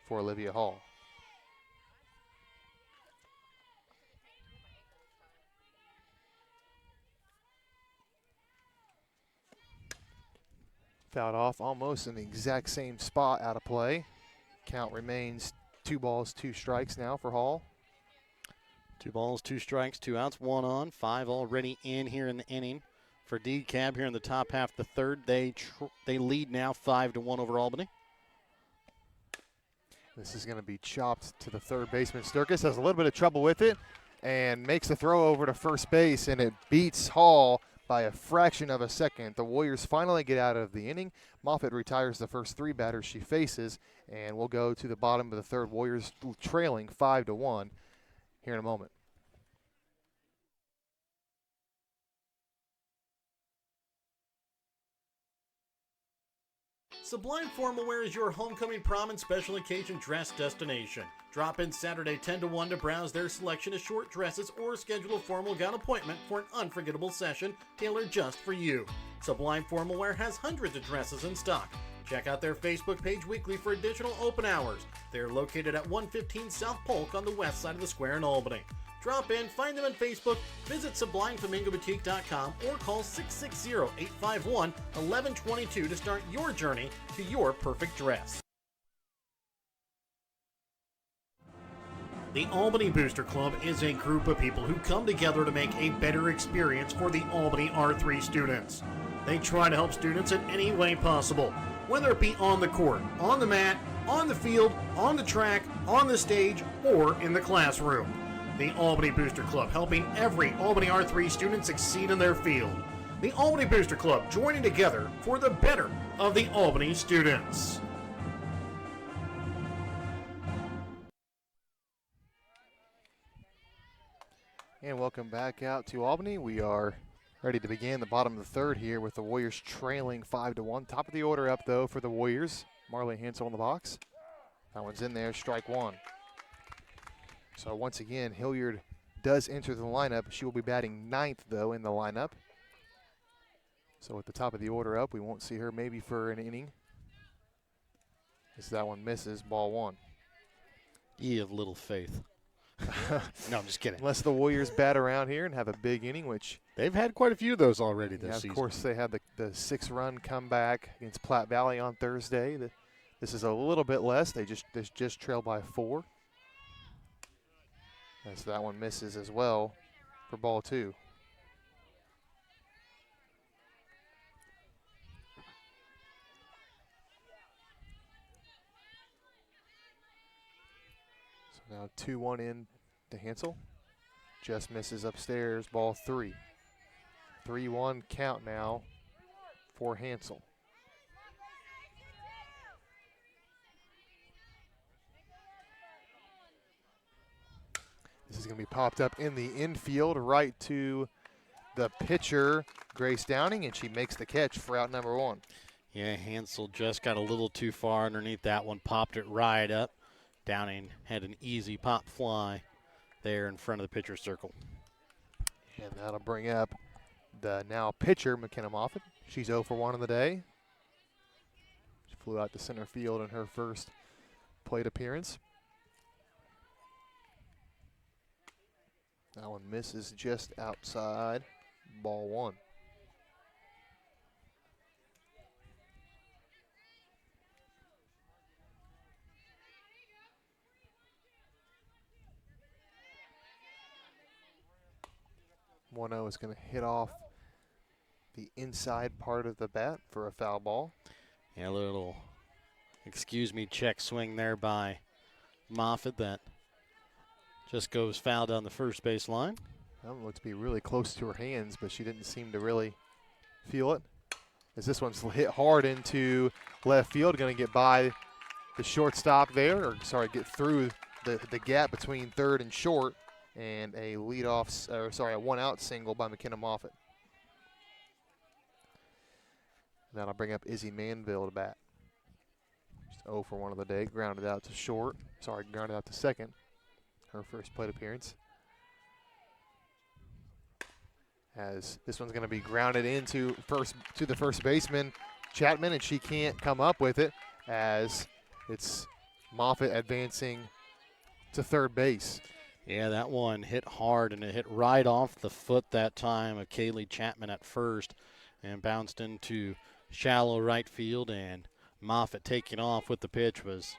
Olivia Hall. Fouled off almost in the exact same spot out of play. Count remains 2 balls, 2 strikes now for Hall. 2 balls, 2 strikes, 2 outs, 1 on. 5 already in here in the inning for Dekalb here in the top half of the third. They lead now 5-1 over Albany. This is going to be chopped to the third baseman. Sturkis has a little bit of trouble with it and makes the throw over to first base, and it beats Hall by a fraction of a second. The Warriors finally get out of the inning. Moffitt retires the first 3 batters she faces, and we'll go to the bottom of the third. Warriors trailing 5-1 here in a moment. Sublime Formal Wear is your homecoming, prom, and special occasion dress destination. Drop in Saturday 10 to 1 to browse their selection of short dresses or schedule a formal gown appointment for an unforgettable session tailored just for you. Sublime Formal Wear has hundreds of dresses in stock. Check out their Facebook page weekly for additional open hours. They're located at 115 South Polk on the west side of the square in Albany. Drop in, find them on Facebook, visit SublimeFlamingOBoutique.com, or call 660-851-1122 to start your journey to your perfect dress. The Albany Booster Club is a group of people who come together to make a better experience for the Albany R3 students. They try to help students in any way possible, whether it be on the court, on the mat, on the field, on the track, on the stage, or in the classroom. The Albany Booster Club, helping every Albany R3 student succeed in their field. The Albany Booster Club, joining together for the better of the Albany students. And welcome back out to Albany. We are ready to begin the bottom of the third here with the Warriors trailing 5-1. Top of the order up, though, for the Warriors. Marley Hansel in the box. That one's in there, strike 1. So once again, Hilliard does enter the lineup. She will be batting 9th, though, in the lineup. So at the top of the order up, we won't see her maybe for an inning. As that one misses, ball 1. Ye of little faith. No, I'm just kidding. Unless the Warriors bat around here and have a big inning, which they've had quite a few of those already this season. Of course, they had the 6-run comeback against Platte Valley on Thursday. This is a little bit less. They just trailed by 4. And so that one misses as well for ball 2. So now 2-1 in to Hansel. Just misses upstairs, ball 3. 3-1 count now for Hansel. This is going to be popped up in the infield right to the pitcher, Grace Downing, and she makes the catch for out number 1. Yeah, Hansel just got a little too far underneath that one, popped it right up. Downing had an easy pop fly there in front of the pitcher's circle. And that'll bring up the now pitcher, McKenna Moffitt. She's 0 for 1 on the day. She flew out to center field in her first plate appearance. That one misses just outside, ball 1. One-0 is going to hit off the inside part of the bat for a foul ball. Yeah, a little, excuse me, check swing there by Moffitt that just goes foul down the first base line. That one looked to be really close to her hands, but she didn't seem to really feel it. As this one's hit hard into left field, going to get by the shortstop there, or sorry, get through the gap between third and short, and a a one-out single by McKenna Moffitt. That'll bring up Izzy Manville to bat. She's 0 for 1 of the day, grounded out to second. Her first plate appearance. As this one's going to be grounded into the first baseman, Chapman, and she can't come up with it as it's Moffitt advancing to third base. Yeah, that one hit hard, and it hit right off the foot that time of Kaylee Chapman at first and bounced into shallow right field, and Moffitt taking off with the pitch was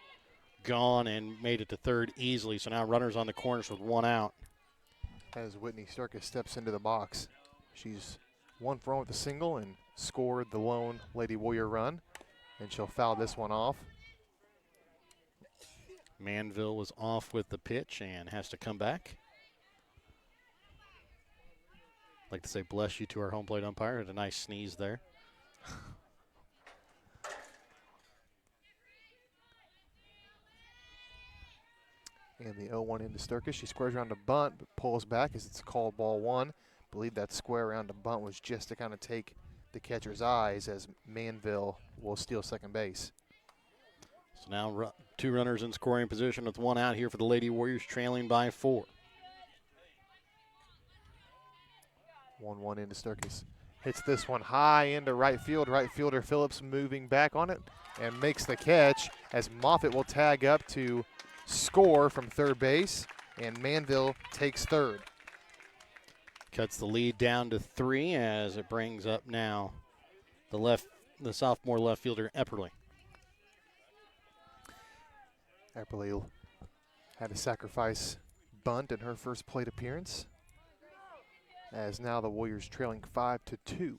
gone and made it to third easily. So now runners on the corners with 1 out. As Whitney Sturkis steps into the box. She's 1 for 1 with a single and scored the lone Lady Warrior run, and she'll foul this one off. Manville was off with the pitch and has to come back. I'd like to say bless you to our home plate umpire. Had a nice sneeze there. And the 0-1 into Sturkis. She squares around to bunt, but pulls back as it's called ball 1. Believe that square around to bunt was just to kind of take the catcher's eyes, as Manville will steal second base. So now 2 runners in scoring position with 1 out here for the Lady Warriors, trailing by 4. 1-1 into Sturkis. Hits this one high into right field. Right fielder Phillips moving back on it and makes the catch, as Moffitt will tag up to score from third base, and Manville takes third. Cuts the lead down to 3 as it brings up now the sophomore left fielder Epperly. Epperly had a sacrifice bunt in her first plate appearance, as now the Warriors trailing 5-2.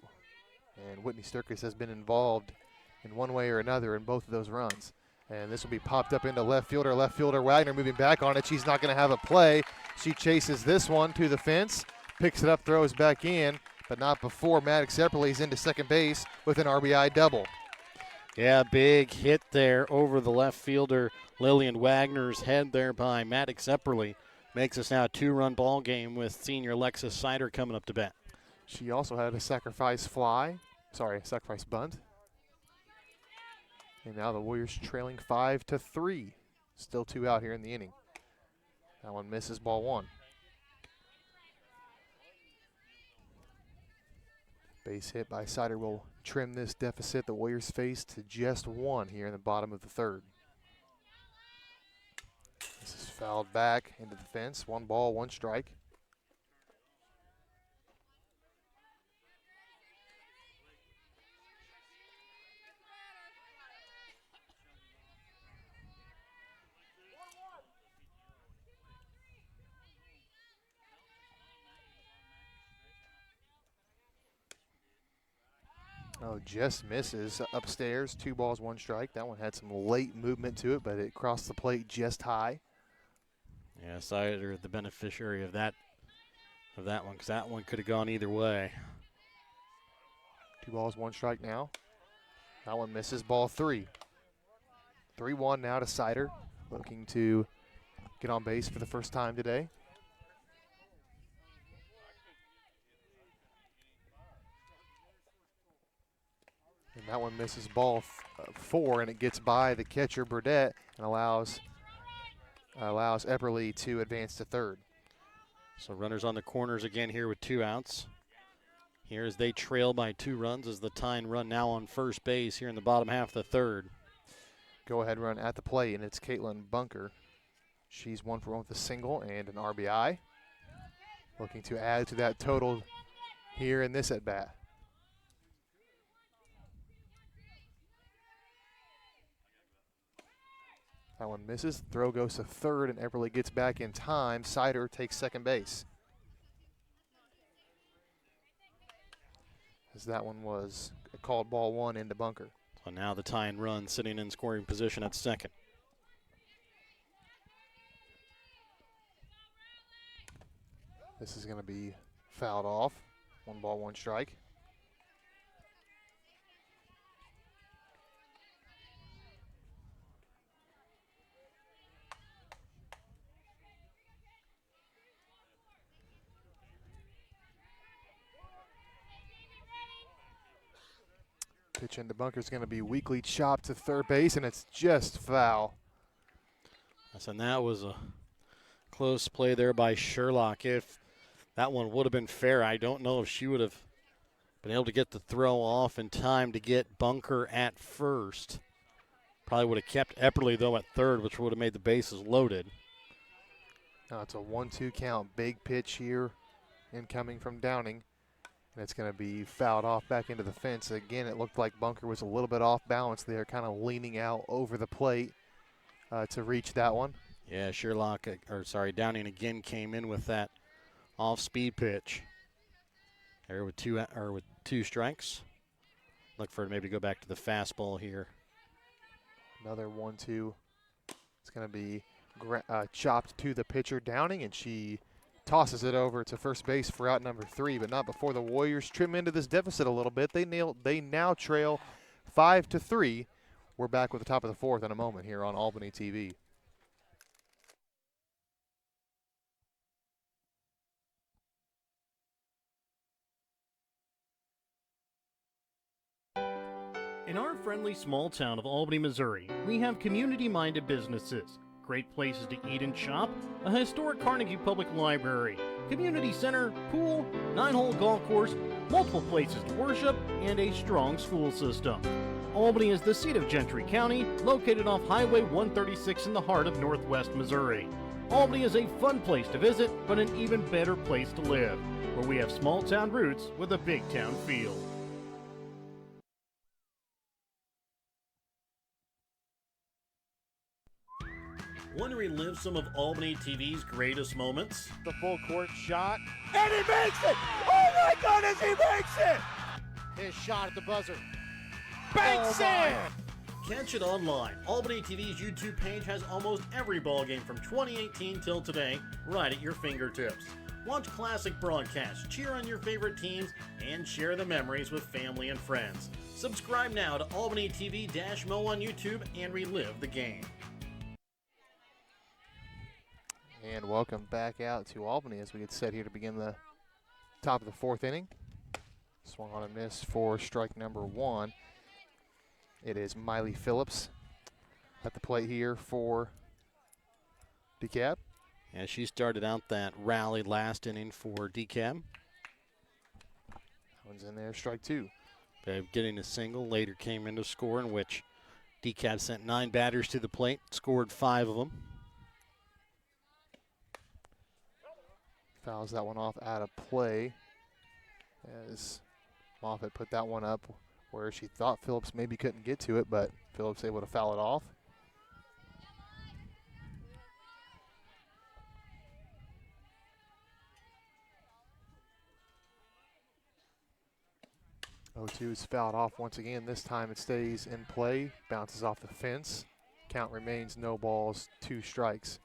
And Whitney Sturkis has been involved in one way or another in both of those runs. And this will be popped up into left fielder. Left fielder Wagner moving back on it. She's not going to have a play. She chases this one to the fence, picks it up, throws back in, but not before Maddox Epperly's into second base with an RBI double. Yeah, big hit there over the left fielder Lillian Wagner's head there by Maddox Epperly. Makes us now a 2-run ball game with senior Alexis Sider coming up to bat. She also had a sacrifice bunt. And now the Warriors trailing 5-3. Still 2 out here in the inning. That one misses, ball 1. Base hit by Sider will trim this deficit the Warriors face to just 1 here in the bottom of the 3rd. This is fouled back into the fence. 1 ball, 1 strike. Oh, just misses upstairs. 2 balls, 1 strike. That one had some late movement to it, but it crossed the plate just high. Yeah, Sider the beneficiary of that one, because that one could have gone either way. 2 balls, 1 strike now. That one misses, ball 3. 3-1 now to Sider, looking to get on base for the first time today. And that one misses ball 4, and it gets by the catcher Burdette and allows Epperly to advance to third. So runners on the corners again here with 2 outs. Here as they trail by 2 runs as the tying run now on first base here in the bottom half of the third. Go ahead run at the plate, and it's Caitlin Bunker. She's 1 for 1 with a single and an RBI. Looking to add to that total here in this at bat. That one misses. Throw goes to third, and Epperly gets back in time. Sider takes second base. As that one was called ball 1 into Bunker. So now the tying run sitting in scoring position at second. This is going to be fouled off. 1 ball, 1 strike. Pitch into Bunker is going to be weakly chopped to third base, and it's just foul. And that was a close play there by Sherlock. If that one would have been fair, I don't know if she would have been able to get the throw off in time to get Bunker at first. Probably would have kept Epperly, though, at third, which would have made the bases loaded. Now it's a 1-2 count. Big pitch here incoming from Downing. And it's going to be fouled off back into the fence. Again, it looked like Bunker was a little bit off balance there, kind of leaning out over the plate to reach that one. Yeah, Downing again came in with that off-speed pitch. There with 2 strikes. Look for it maybe to go back to the fastball here. Another 1-2. It's going to be chopped to the pitcher Downing, and she tosses it over to first base for out number 3, but not before the Warriors trim into this deficit a little bit. They now trail 5-3. We're back with the top of the 4th in a moment here on Albany TV. In our friendly small town of Albany, Missouri, we have community-minded businesses, great places to eat and shop, a historic Carnegie Public Library, community center, pool, 9-hole golf course, multiple places to worship, and a strong school system. Albany is the seat of Gentry County, located off Highway 136 in the heart of northwest Missouri. Albany is a fun place to visit, but an even better place to live, where we have small town roots with a big town feel. Want to relive some of Albany TV's greatest moments? The full court shot, and he makes it! Oh my goodness, he makes it! His shot at the buzzer. Banks it! Catch it online. Albany TV's YouTube page has almost every ball game from 2018 till today right at your fingertips. Watch classic broadcasts, cheer on your favorite teams, and share the memories with family and friends. Subscribe now to Albany TV-Mo on YouTube and relive the game. And welcome back out to Albany as we get set here to begin the top of the 4th inning. Swung on a miss for strike number 1. It is Miley Phillips at the plate here for Dekalb. And she started out that rally last inning for Dekalb. That one's in there, strike 2. Getting a single, later came into score in which Dekalb sent 9 batters to the plate, scored 5 of them. Fouls that one off out of play as Moffitt put that one up where she thought Phillips maybe couldn't get to it, but Phillips able to foul it off. O2 is fouled off once again. This time it stays in play, bounces off the fence. Count remains no balls, 2 strikes.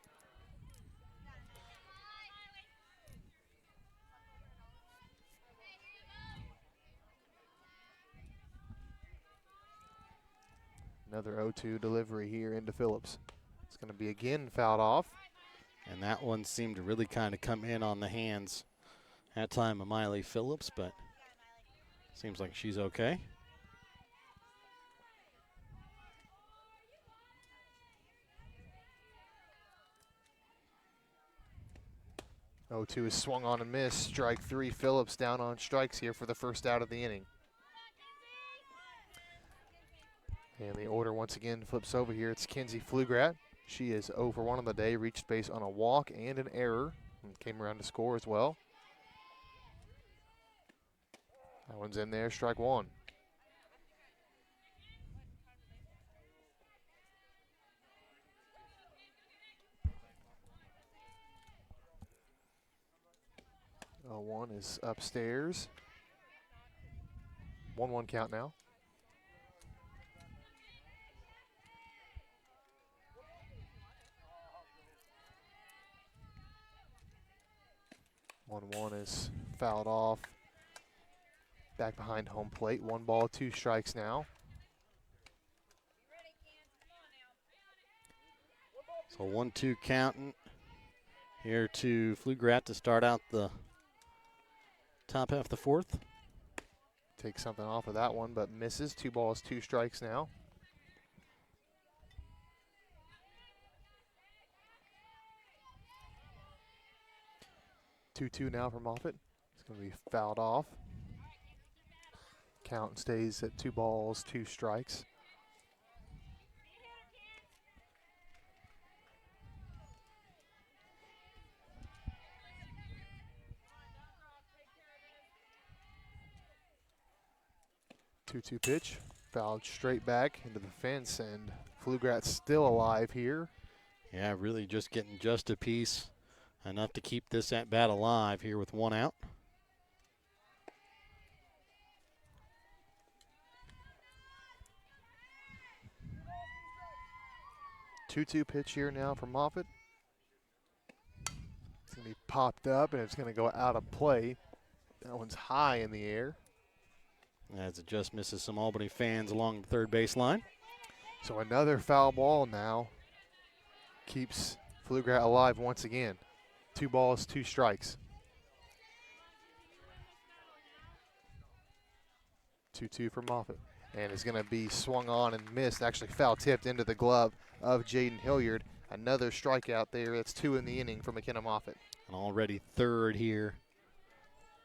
Another 0-2 delivery here into Phillips. It's going to be again fouled off. And that one seemed to really kind of come in on the hands that time of Miley Phillips, but seems like she's okay. 0-2 is swung on and missed. Strike 3. Phillips down on strikes here for the first out of the inning. And the order once again flips over here. It's Kenzie Flugrat. She is 0 for 1 on the day, reached base on a walk and an error, and came around to score as well. That one's in there, strike 1. One is upstairs. 1-1 count now. One is fouled off. Back behind home plate. 1 ball, 2 strikes now. So 1-2 counting here to Flugrat to start out the top half of the fourth. Take something off of that one, but misses. 2 balls, 2 strikes now. Two now for Moffitt. It's going to be fouled off. Count stays at 2 balls, 2 strikes. Two pitch, fouled straight back into the fence, and Flugrat's still alive here. Yeah, really just getting just a piece, enough to keep this at bat alive here with 1 out. Two pitch here now for Moffitt. It's going to be popped up, and it's going to go out of play. That one's high in the air. As it just misses some Albany fans along the third baseline. So another foul ball now keeps Flugrat alive once again. 2 balls, 2 strikes. 2-2 for Moffitt. And it's going to be swung on and missed, actually foul tipped into the glove of Jaden Hilliard. Another strikeout there. That's 2 in the inning for McKenna Moffitt. And already third here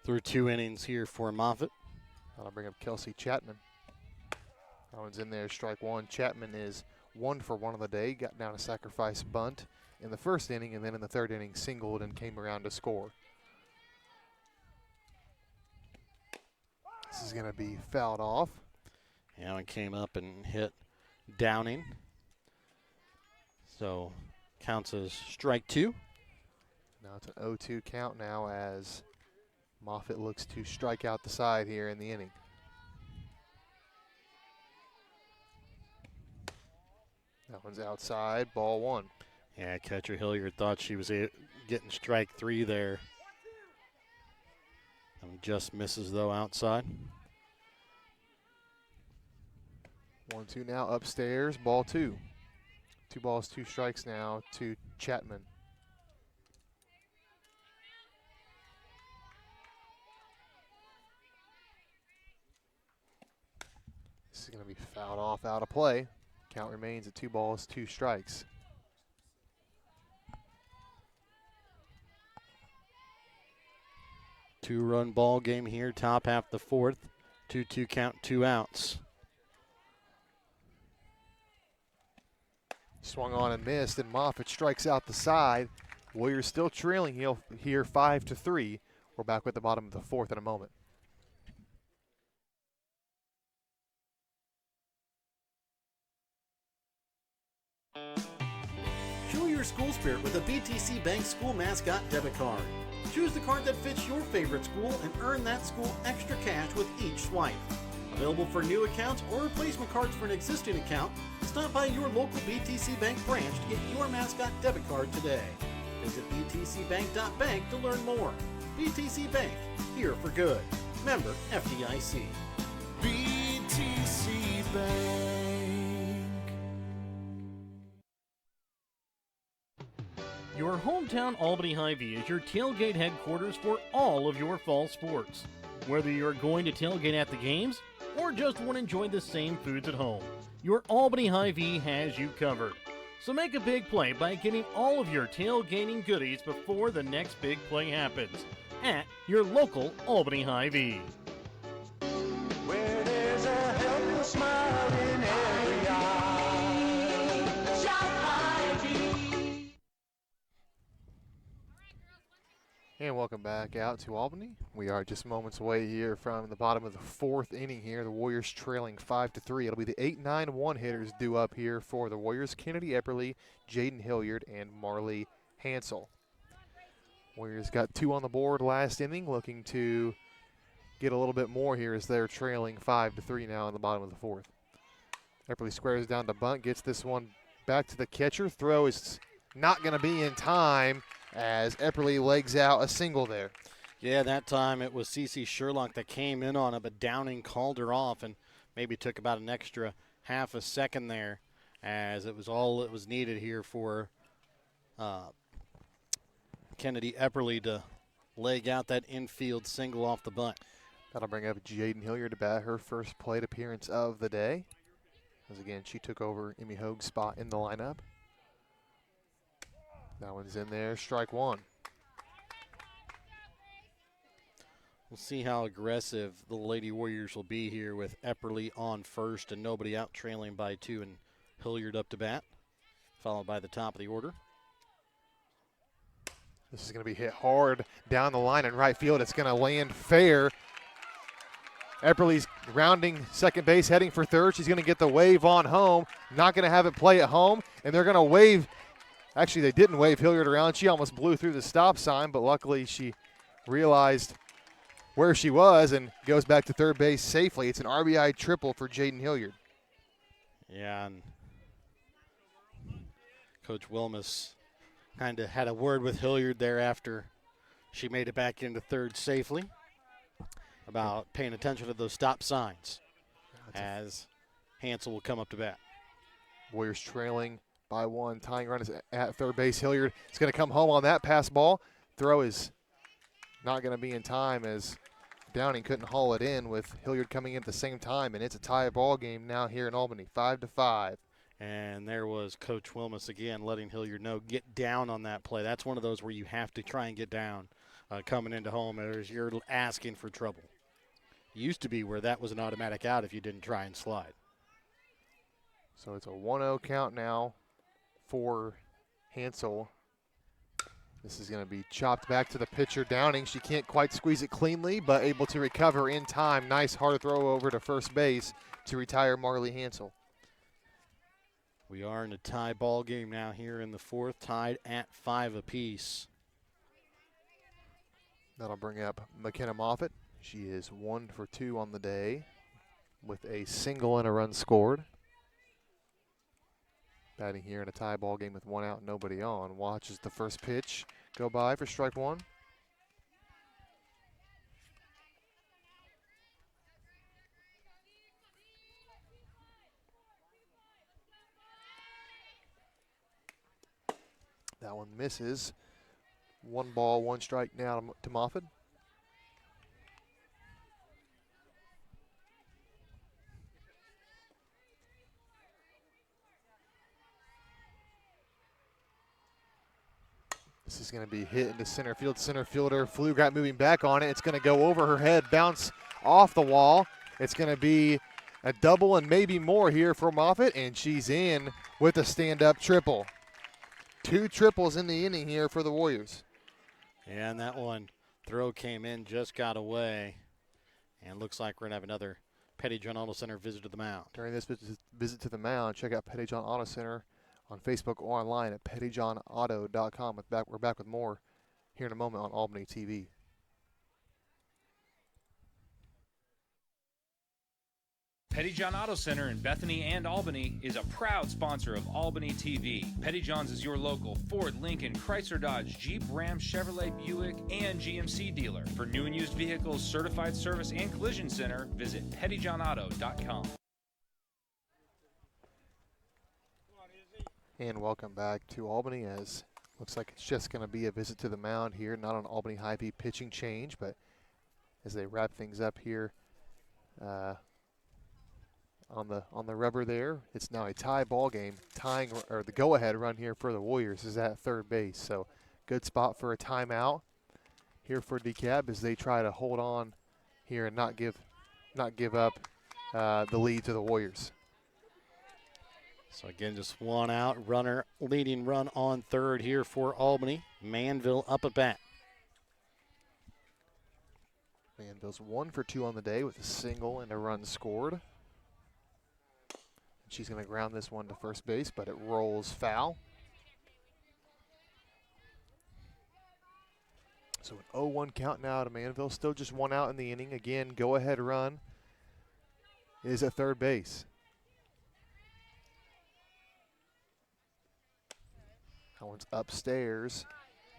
through 2 innings here for Moffitt. That'll bring up Kelsey Chapman. That one's in there, strike 1. Chapman is 1 for 1 on the day. Got down a sacrifice bunt in the first inning, and then in the third inning singled and came around to score. This is going to be fouled off. Yeah, it came up and hit Downing. So counts as strike 2. Now it's an 0-2 count now as Moffitt looks to strike out the side here in the inning. That one's outside, ball 1. Yeah, catcher Hilliard thought she was getting strike 3 there. And just misses, though, outside. 1-2 now upstairs, ball 2. 2 balls, 2 strikes now to Chapman. This is going to be fouled off out of play. Count remains at 2 balls, 2 strikes. Two-run ball game here, top half the fourth. 2-2 count, 2 outs. Swung on and missed, and Moffitt strikes out the side. Warriors still trailing here 5-3. We're back with the bottom of the fourth in a moment. Show your school spirit with a BTC Bank school mascot debit card. Choose the card that fits your favorite school and earn that school extra cash with each swipe. Available for new accounts or replacement cards for an existing account, stop by your local BTC Bank branch to get your mascot debit card today. Visit btcbank.bank to learn more. BTC Bank, here for good. Member FDIC. BTC Bank. Your hometown Albany Hy-Vee is your tailgate headquarters for all of your fall sports. Whether you're going to tailgate at the games or just want to enjoy the same foods at home, your Albany Hy-Vee has you covered. So make a big play by getting all of your tailgating goodies before the next big play happens at your local Albany Hy-Vee. Where there's a helpless smile in every eye. Shop Hy-Vee. And welcome back out to Albany. We are just moments away here from the bottom of the fourth inning here. The Warriors trailing 5-3. It'll be the 8-9 hitters due up here for the Warriors. Kennedy Epperly, Jaden Hilliard, and Marley Hansel. Warriors got 2 on the board last inning, looking to get a little bit more here as they're trailing 5-3 now in the bottom of the fourth. Epperly squares down to bunt, gets this one back to the catcher. Throw is not going to be in time as Epperly legs out a single there. Yeah, that time it was CeCe Sherlock that came in on it, but Downing called her off and maybe took about an extra half a second there, as it was all that was needed here for Kennedy Epperly to leg out that infield single off the bunt. That'll bring up Jaden Hilliard to bat her first plate appearance of the day, as again she took over Emmy Hoag's spot in the lineup. That one's in there, strike one. We'll see how aggressive the Lady Warriors will be here with Epperly on first and nobody out, trailing by 2, and Hilliard up to bat, followed by the top of the order. This is going to be hit hard down the line in right field. It's going to land fair. Epperly's rounding second base, heading for third. She's going to get the wave on home. Not going to have it play at home, and they're going to wave. Actually, they didn't wave Hilliard around. She almost blew through the stop sign, but luckily she realized where she was and goes back to third base safely. It's an RBI triple for Jaden Hilliard. Yeah, and Coach Wilmus kind of had a word with Hilliard there after she made it back into third safely about paying attention to those stop signs as Hansel will come up to bat. Warriors trailing by 1. Tying run is at third base. Hilliard is going to come home on that pass ball. Throw is not going to be in time as Downing couldn't haul it in with Hilliard coming in at the same time, and it's a tie ball game now here in Albany, 5-5. And there was Coach Wilmus again letting Hilliard know, get down on that play. That's one of those where you have to try and get down coming into home as you're asking for trouble. Used to be where that was an automatic out if you didn't try and slide. So it's a 1-0 count now for Hansel. This is going to be chopped back to the pitcher, Downing. She can't quite squeeze it cleanly, but able to recover in time. Nice hard throw over to first base to retire Marley Hansel. We are in a tie ball game now here in the fourth, tied at 5 apiece. That'll bring up McKenna Moffitt. She is 1 for 2 on the day with a single and a run scored. Batting here in a tie ball game with 1 out, nobody on. Watches the first pitch go by for strike 1. That one misses. 1 ball, 1 strike now to Moffitt. This is going to be hit into center field. Center fielder Pflugrad moving back on it. It's going to go over her head, bounce off the wall. It's going to be a double and maybe more here for Moffitt, and she's in with a stand-up triple. 2 triples in the inning here for the Warriors. And that one throw came in, just got away. And looks like we're going to have another Petty John Auto Center visit to the mound. During this visit to the mound, check out Petty John Auto Center on Facebook or online at pettyjohnauto.com. We're back with more here in a moment on Albany TV. Petty John Auto Center in Bethany and Albany is a proud sponsor of Albany TV. Petty John's is your local Ford, Lincoln, Chrysler, Dodge, Jeep, Ram, Chevrolet, Buick, and GMC dealer. For new and used vehicles, certified service, and collision center, visit pettyjohnauto.com. And welcome back to Albany, as looks like it's just going to be a visit to the mound here, not an Albany Hy-Vee pitching change, but as they wrap things up here on on the rubber there. It's now a tie ball game. Tying or the go-ahead run here for the Warriors is at third base. So good spot for a timeout here for Dekalb as they try to hold on here and not give up the lead to the Warriors. So again, just one out, leading run on third here for Albany. Manville up at bat. Manville's 1 for 2 on the day with a single and a run scored. She's going to ground this one to first base, but it rolls foul. So an 0-1 count now to Manville. Still just 1 out in the inning. Again, go-ahead run is at third base. That one's upstairs.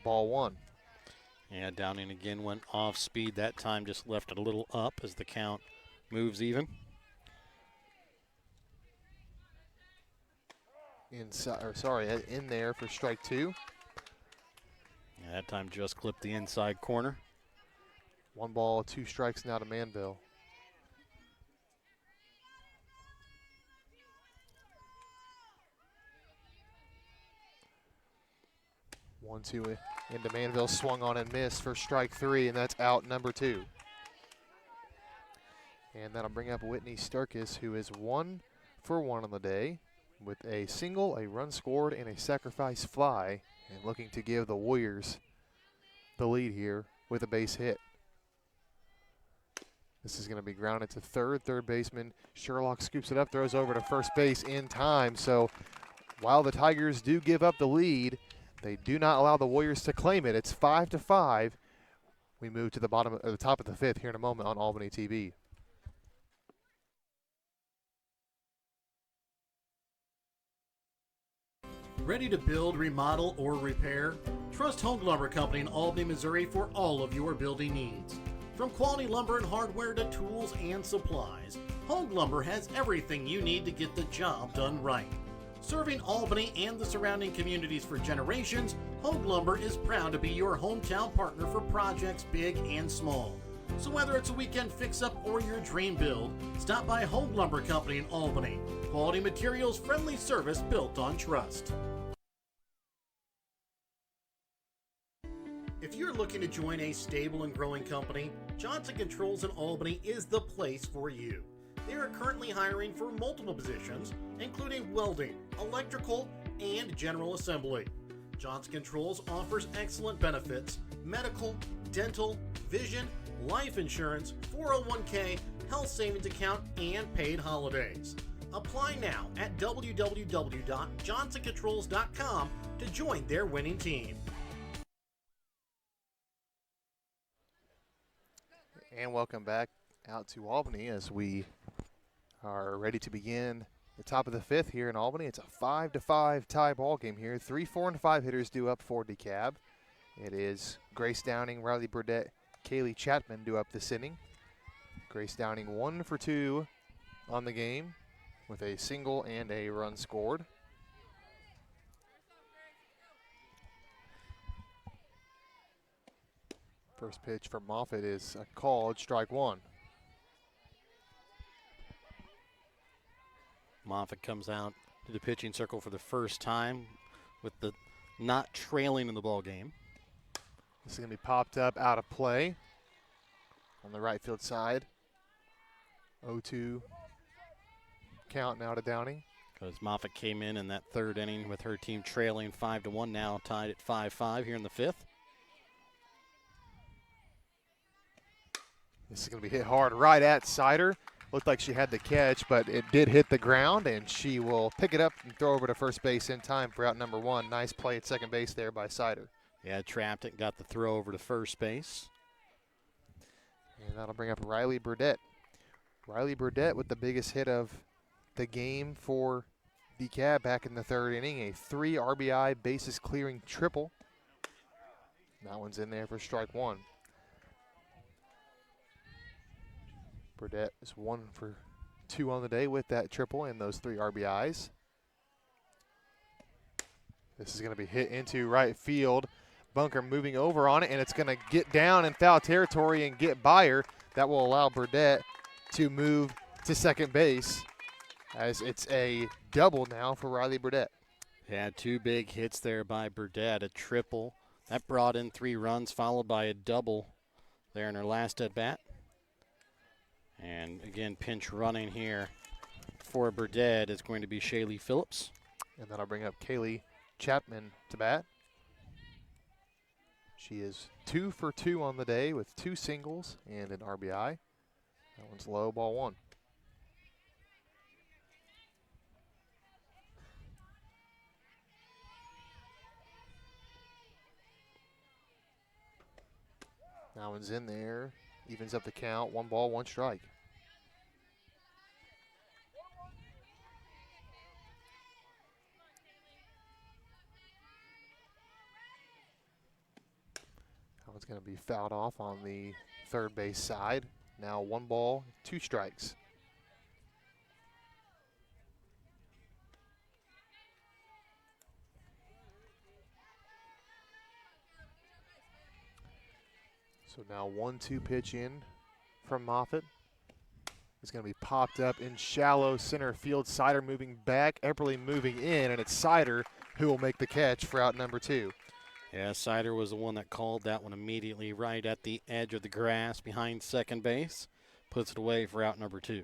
Ball 1. Yeah, Downing again went off speed. That time just left it a little up as the count moves even. In there for strike 2. Yeah, that time just clipped the inside corner. 1 ball, 2 strikes now to Manville. One, two into Manville, swung on and missed for strike 3, and that's out number 2. And that'll bring up Whitney Sturkis, who is 1 for 1 on the day with a single, a run scored, and a sacrifice fly, and looking to give the Warriors the lead here with a base hit. This is going to be grounded to third. Third baseman Sherlock scoops it up, throws over to first base in time. So while the Tigers do give up the lead, they do not allow the Warriors to claim it. It's 5-5. We move to the top of the 5th here in a moment on Albany TV. Ready to build, remodel, or repair? Trust Home Lumber Company in Albany, Missouri for all of your building needs. From quality lumber and hardware to tools and supplies, Home Lumber has everything you need to get the job done right. Serving Albany and the surrounding communities for generations, Home Lumber is proud to be your hometown partner for projects big and small. So whether it's a weekend fix-up or your dream build, stop by Home Lumber Company in Albany. Quality materials, friendly service built on trust. If you're looking to join a stable and growing company, Johnson Controls in Albany is the place for you. They are currently hiring for multiple positions, including welding, electrical, and general assembly. Johnson Controls offers excellent benefits, medical, dental, vision, life insurance, 401k, health savings account, and paid holidays. Apply now at www.johnsoncontrols.com to join their winning team. And welcome back out to Albany as we are ready to begin the top of the 5th here in Albany. It's a 5-5 tie ball game here. 3, 4, and 5 hitters due up for Dekalb. It is Grace Downing, Riley Burdette, Kaylee Chapman due up this inning. Grace Downing 1 for 2 on the game with a single and a run scored. First pitch from Moffitt is called strike 1. Moffitt comes out to the pitching circle for the first time with the not trailing in the ball game. This is going to be popped up out of play on the right field side. 0-2 count now to Downing. Because Moffitt came in that third inning with her team trailing 5-1, now tied at 5-5 here in the 5th. This is going to be hit hard right at Sider. Looked like she had the catch, but it did hit the ground, and she will pick it up and throw over to first base in time for out number 1. Nice play at second base there by Sider. Yeah, trapped it, got the throw over to first base. And that'll bring up Riley Burdette. Riley Burdette with the biggest hit of the game for Dekalb back in the third inning. A 3 RBI bases clearing triple. That one's in there for strike 1. Burdette is 1 for 2 on the day with that triple and those 3 RBIs. This is going to be hit into right field. Bunker moving over on it, and it's going to get down in foul territory and get by her. That will allow Burdette to move to second base. as it's a double now for Riley Burdett. Had 2 big hits there by Burdett, a triple. That brought in 3 runs, followed by a double there in her last at bat. And again, pinch running here for Burdett is going to be Shaylee Phillips. And then I'll bring up Kaylee Chapman to bat. She is 2 for 2 on the day with 2 singles and an RBI. That one's low, ball 1. That one's in there, evens up the count, 1 ball, 1 strike. That one's going to be fouled off on the third base side. Now 1 ball, 2 strikes. So now 1-2 pitch in from Moffitt. It's going to be popped up in shallow center field. Sider moving back, Epperly moving in, and it's Sider who will make the catch for out number 2. Yeah, Sider was the one that called that one immediately right at the edge of the grass behind second base. Puts it away for out number 2.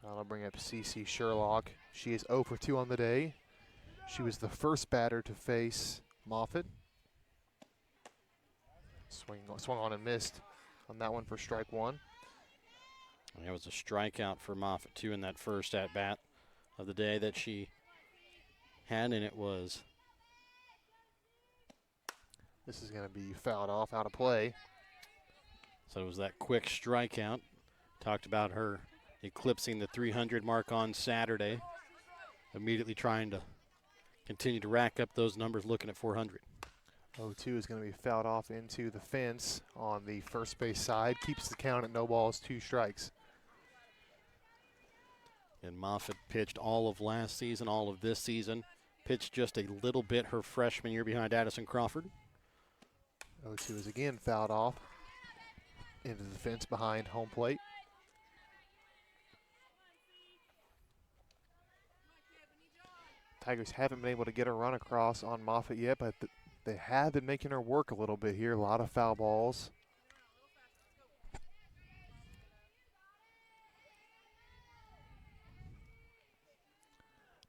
I'll bring up CC Sherlock. She is 0 for 2 on the day. She was the first batter to face Moffitt. Swung on and missed on that one for strike 1. That was a strikeout for Moffitt, too, in that first at-bat of the day that she had, and it was. This is going to be fouled off, out of play. So it was that quick strikeout. Talked about her eclipsing the 300 mark on Saturday. Immediately trying to continue to rack up those numbers, looking at 400. 0-2 is going to be fouled off into the fence on the first base side. Keeps the count at no balls, 2 strikes. And Moffitt pitched all of last season, all of this season. Pitched just a little bit her freshman year behind Addison Crawford. 0-2 is again fouled off into the fence behind home plate. Tigers haven't been able to get a run across on Moffitt yet, but they have been making her work a little bit here. A lot of foul balls.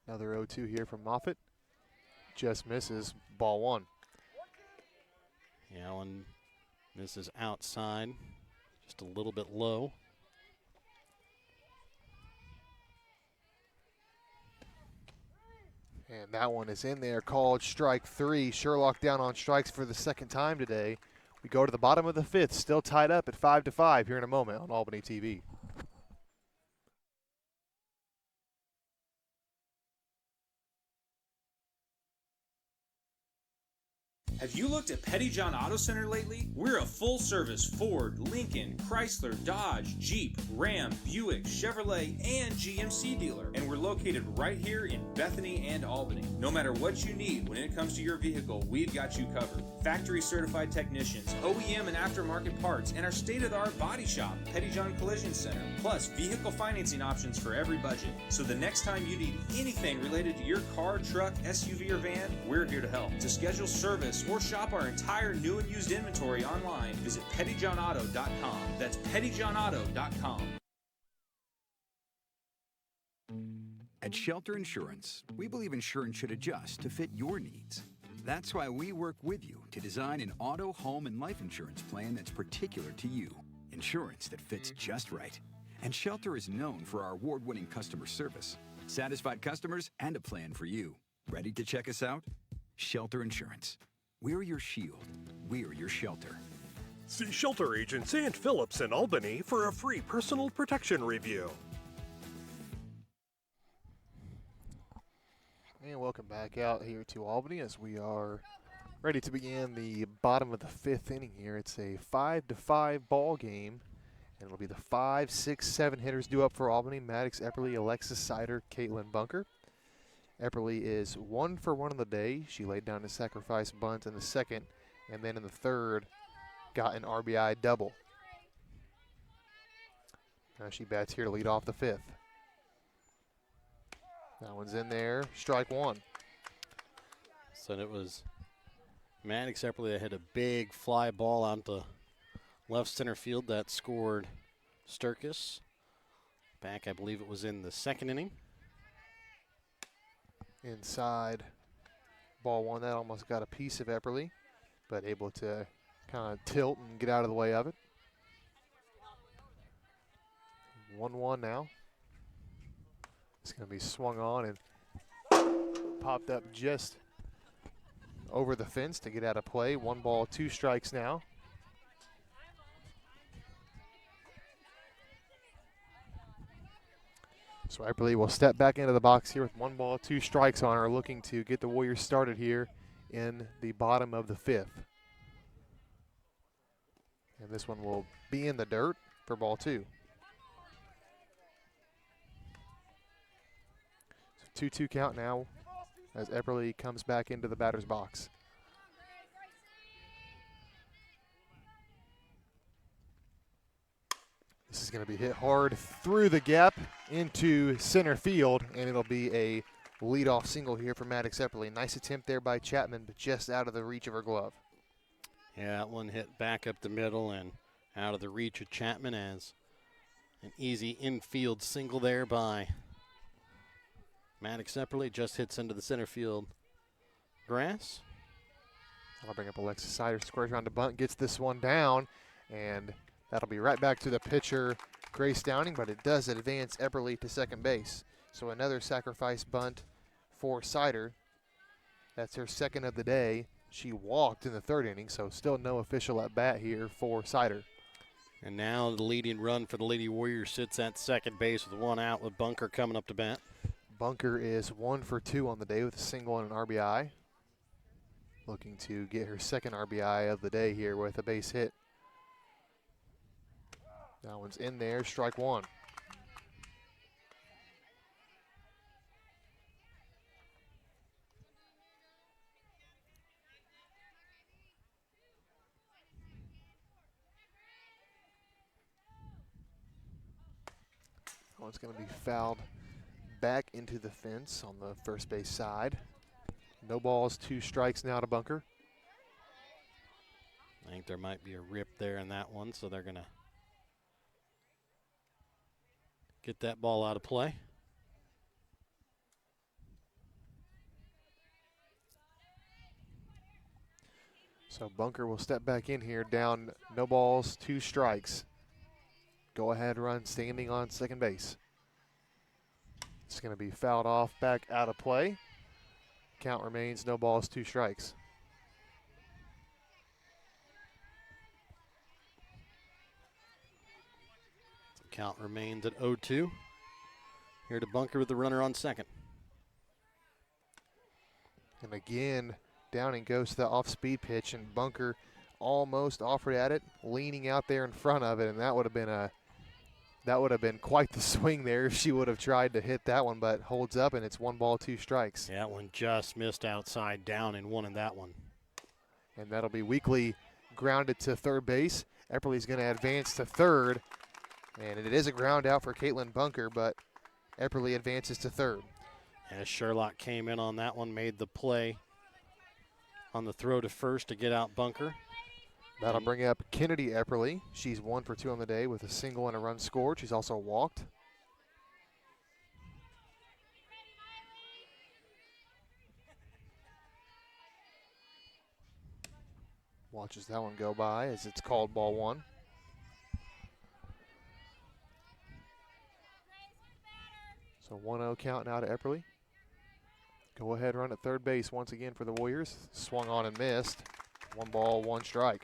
Another 0-2 here from Moffitt. Just misses, ball 1. Allen misses outside, just a little bit low. And that one is in there, called strike 3. Sherlock down on strikes for the second time today. We go to the bottom of the 5th, still tied up at 5-5 here in a moment on Albany TV. Have you looked at Pettyjohn Auto Center lately? We're a full-service Ford, Lincoln, Chrysler, Dodge, Jeep, Ram, Buick, Chevrolet, and GMC dealer. And we're located right here in Bethany and Albany. No matter what you need when it comes to your vehicle, we've got you covered. Factory-certified technicians, OEM and aftermarket parts, and our state-of-the-art body shop, Pettyjohn Collision Center. Plus, vehicle financing options for every budget. So the next time you need anything related to your car, truck, SUV, or van, we're here to help. To schedule service or shop our entire new and used inventory online, visit pettyjohnauto.com. That's pettyjohnauto.com. At Shelter Insurance, we believe insurance should adjust to fit your needs. That's why we work with you to design an auto, home, and life insurance plan that's particular to you. Insurance that fits just right. And Shelter is known for our award-winning customer service, satisfied customers, and a plan for you. Ready to check us out? Shelter Insurance. We're your shield. We're your shelter. See Shelter Agent St. Phillips in Albany for a free personal protection review. And welcome back out here to Albany as we are ready to begin the bottom of the 5th inning here. It's a 5-5 ball game, and it'll be the 5, 6, 7 hitters due up for Albany. Maddox Epperly, Alexis Sider, Caitlin Bunker. Epperly is 1 for 1 on the day. She laid down a sacrifice bunt in the second, and then in the third got an RBI double. Now she bats here to lead off the 5th. That one's in there, strike one. So it was Maddox Epperly that hit a big fly ball out to left center field that scored Sturkis. Back, I believe it was in the second inning. Inside, ball one. That almost got a piece of Epperly, but able to kind of tilt and get out of the way of it. 1-1 now. It's going to be swung on and popped up just over the fence to get out of play. 1 ball, 2 strikes now. So Epperly will step back into the box here with 1 ball, 2 strikes on her, looking to get the Warriors started here in the bottom of the 5th. And this one will be in the dirt for ball 2. So 2-2 count now as Epperly comes back into the batter's box. This is going to be hit hard through the gap into center field, and it'll be a leadoff single here for Maddox Epperly. Nice attempt there by Chapman, but just out of the reach of her glove. Yeah, that one hit back up the middle and out of the reach of Chapman as an easy infield single there by Maddox Epperly. Just hits into the center field grass. I'll bring up Alexis Sider, squares around to bunt, gets this one down, and that'll be right back to the pitcher, Grace Downing, but it does advance Epperly to second base. So another sacrifice bunt for Sider. That's her second of the day. She walked in the 3rd inning, so still no official at bat here for Sider. And now the leading run for the Lady Warriors sits at second base with 1 out with Bunker coming up to bat. Bunker is 1 for 2 on the day with a single and an RBI. Looking to get her second RBI of the day here with a base hit. That one's in there, strike 1. That one's going to be fouled back into the fence on the first base side. No balls, 2 strikes now to Bunker. I think there might be a rip there in that one, so they're going to get that ball out of play. So Bunker will step back in here, down no balls, 2 strikes. Go ahead run standing on second base. It's going to be fouled off, back out of play. Count remains no balls, 2 strikes. Count remains at 0-2. Here to Bunker with the runner on second. And again, Downing goes to the off-speed pitch, and Bunker almost offered at it, leaning out there in front of it, and that would have been quite the swing there if she would have tried to hit that one, but holds up, and it's 1 ball, 2 strikes. Yeah, that one just missed outside down and one in that one. And that'll be Weekly grounded to third base. Epperly's going to advance to third, and it is a ground out for Caitlin Bunker, but Epperly advances to third. As Sherlock came in on that one, made the play on the throw to first to get out Bunker. That'll bring up Kennedy Epperly. She's 1 for 2 on the day with a single and a run scored. She's also walked. Watches that one go by as it's called ball 1. So 1-0 count now to Epperly. Go ahead run at third base once again for the Warriors. Swung on and missed. 1 ball, 1 strike.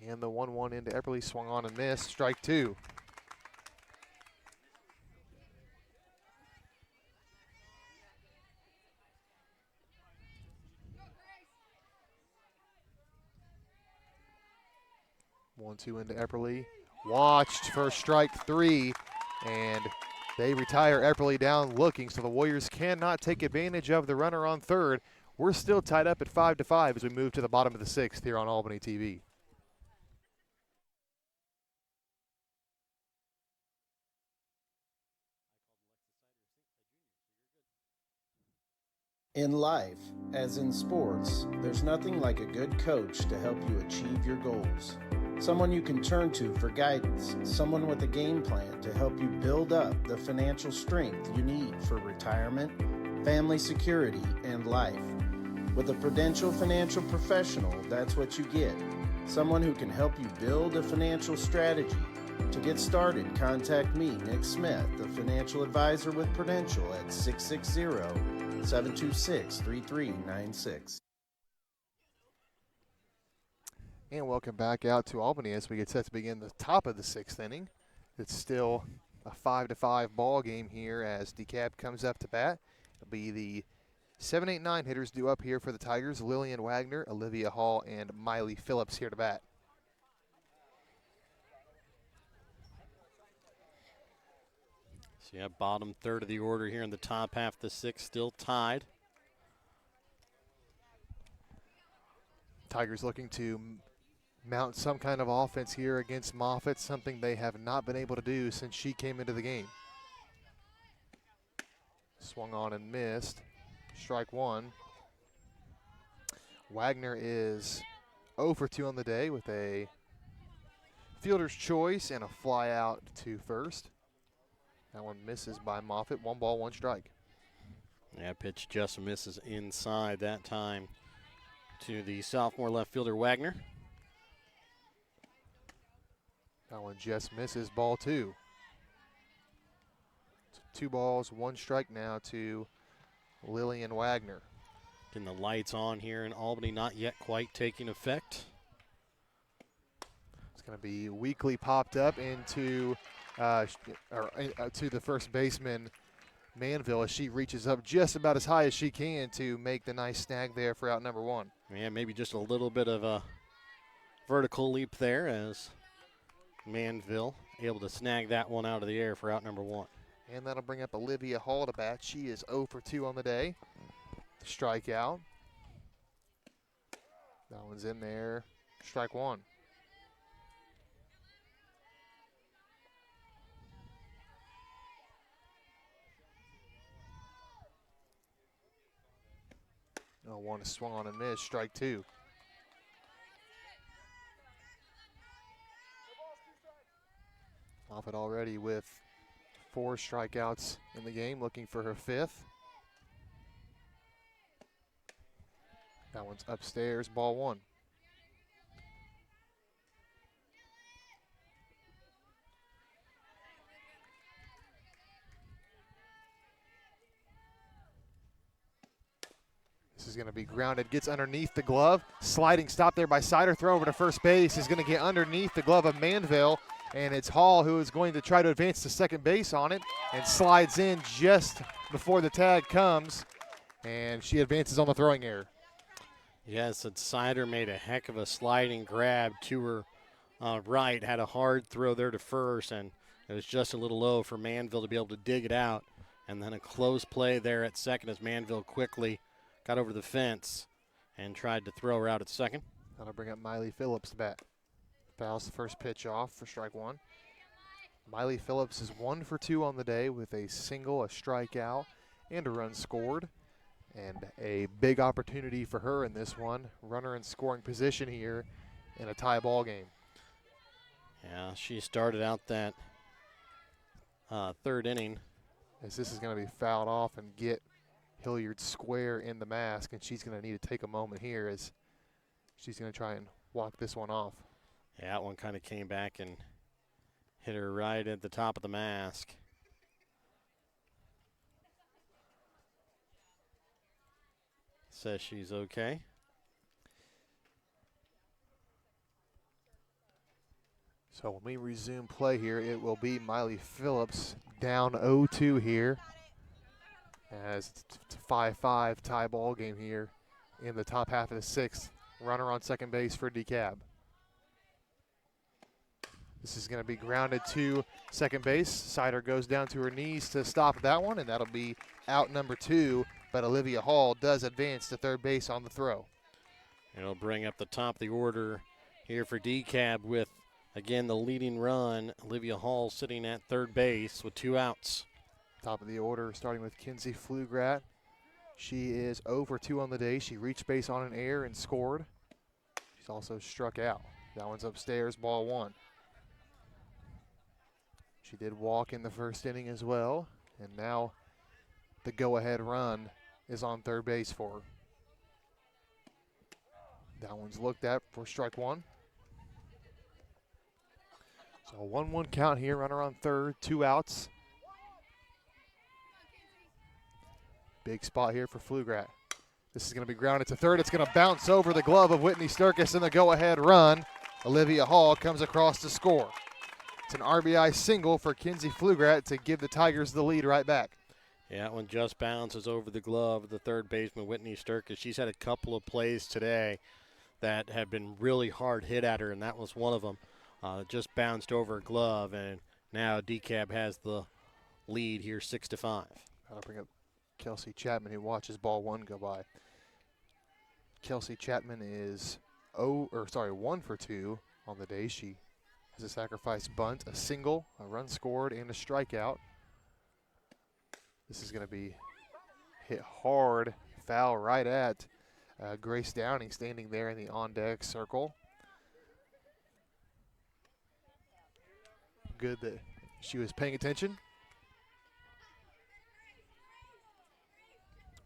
And the 1-1 into Epperly, swung on and missed. Strike 2. One, 2 into Epperly. Watched for strike 3, and they retire Epperly down looking, so the Warriors cannot take advantage of the runner on third. We're still tied up at 5-5 as we move to the bottom of the 6th here on Albany TV. In life, as in sports, there's nothing like a good coach to help you achieve your goals. Someone you can turn to for guidance, someone with a game plan to help you build up the financial strength you need for retirement, family security, and life. With a Prudential financial professional, that's what you get. Someone who can help you build a financial strategy. To get started, contact me, Nick Smith, the financial advisor with Prudential at 660-726-3396. And welcome back out to Albany as we get set to begin the top of the 6th inning. It's still a 5-5 ball game here as Dekalb comes up to bat. It'll be the 7, 8, 9 hitters due up here for the Tigers. Lillian Wagner, Olivia Hall, and Miley Phillips here to bat. So yeah, bottom third of the order here in the top half of the 6th, still tied. Tigers looking to mount some kind of offense here against Moffitt, something they have not been able to do since she came into the game. Swung on and missed. Strike one. Wagner is 0 for 2 on the day with a fielder's choice and a fly out to first. That one misses by Moffitt. 1 ball, 1 strike. Yeah, pitch just misses inside that time to the sophomore left fielder Wagner. That one just misses, ball 2. 2 balls, 1 strike now to Lillian Wagner. Getting the lights on here in Albany, not yet quite taking effect. It's going to be weakly popped up into to the first baseman Manville as she reaches up just about as high as she can to make the nice snag there for out number 1. Yeah, maybe just a little bit of a vertical leap there as Manville able to snag that one out of the air for out number 1. And that'll bring up Olivia Hall to bat. She is 0 for 2 on the day. Strikeout. That one's in there. Strike 1. Oh, one is swung on and missed. Strike 2. Moffitt already with 4 strikeouts in the game, looking for her 5th. That one's upstairs, ball 1. This is going to be grounded, gets underneath the glove. Sliding stop there by Sider. Throw over to first base is going to get underneath the glove of Manville. And it's Hall who is going to try to advance to second base on it and slides in just before the tag comes. And she advances on the throwing error. Yes, and Sider made a heck of a sliding grab to her right. Had a hard throw there to first, and it was just a little low for Manville to be able to dig it out. And then a close play there at second as Manville quickly got over the fence and tried to throw her out at second. That'll bring up Miley Phillips to bat. Fouls the first pitch off for strike 1. Miley Phillips is 1 for 2 on the day with a single, a strikeout, and a run scored. And a big opportunity for her in this one. Runner in scoring position here in a tie ball game. Yeah, she started out that third inning. As this is going to be fouled off and get Hilliard square in the mask, and she's going to need to take a moment here as she's going to try and walk this one off. Yeah, that one kind of came back and hit her right at the top of the mask. Says she's okay. So when we resume play here, it will be Miley Phillips down 0-2 here. As it's a 5-5 tie ball game here in the top half of the 6th. Runner on second base for Dekalb. This is going to be grounded to second base. Sider goes down to her knees to stop that one, and that'll be out number 2. But Olivia Hall does advance to third base on the throw. It'll bring up the top of the order here for Dekalb with, again, the leading run. Olivia Hall sitting at third base with 2 outs. Top of the order starting with Kinsey Flugrat. She is 0 for 2 on the day. She reached base on an air and scored. She's also struck out. That one's upstairs, ball 1. She did walk in the first inning as well, and now the go-ahead run is on third base for her. That one's looked at for strike 1. So a 1-1 count here, runner on third, 2 outs. Big spot here for Pflugrad. This is going to be grounded to third. It's going to bounce over the glove of Whitney Sturkis in the go-ahead run. Olivia Hall comes across to score. It's an RBI single for Kinsey Pflugrad to give the Tigers the lead right back. Yeah, that one just bounces over the glove of the third baseman, Whitney Sturkis. She's had a couple of plays today that have been really hard hit at her, and that was one of them. Just bounced over her glove, and now Dekalb has the lead here, 6-5. I'll bring up Kelsey Chapman, who watches ball 1 go by. Kelsey Chapman is 1 for 2 on the day. She has a sacrifice bunt, a single, a run scored, and a strikeout. This is going to be hit hard, foul right at Grace Downing, standing there in the on-deck circle. Good that she was paying attention.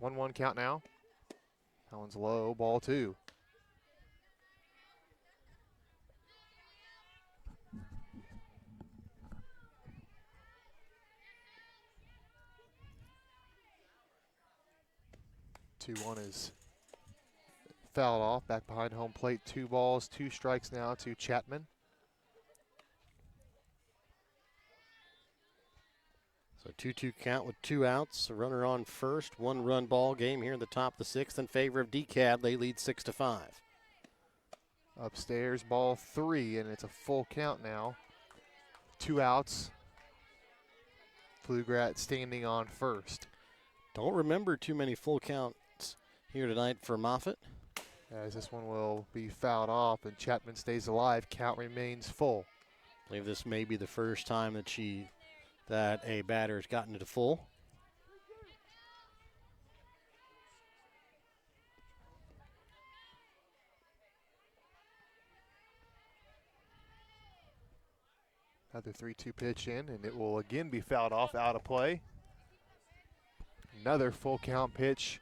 1-1 count now. That one's low, ball 2. One is fouled off, back behind home plate. 2 balls, 2 strikes now to Chapman. So 2-2 count with 2 outs. A runner on first. 1-run ball game here in the top of the 6th in favor of Dekalb. They lead 6-5. Upstairs, ball 3, and it's a full count now. 2 outs. Pflugrad standing on first. Don't remember too many full counts here tonight for Moffitt. As this one will be fouled off and Chapman stays alive, count remains full. I believe this may be the first time that a batter has gotten to full. Another 3-2 pitch in, and it will again be fouled off, out of play. Another full count pitch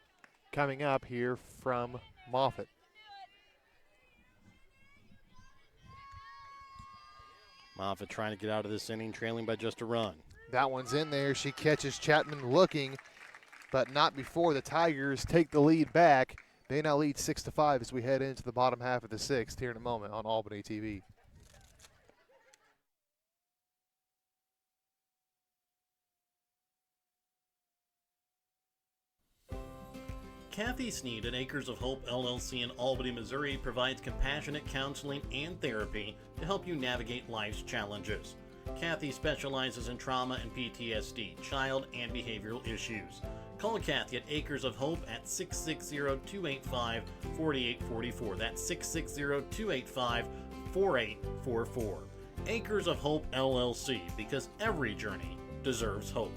coming up here from Moffitt. Moffitt trying to get out of this inning, trailing by just a run. That one's in there. She catches Chapman looking, but not before the Tigers take the lead back. They now lead 6-5 as we head into the bottom half of the 6th here in a moment on Albany TV. Kathy Sneed at Acres of Hope LLC in Albany, Missouri provides compassionate counseling and therapy to help you navigate life's challenges. Kathy specializes in trauma and PTSD, child and behavioral issues. Call Kathy at Acres of Hope at 660-285-4844. That's 660-285-4844. Acres of Hope LLC, because every journey deserves hope.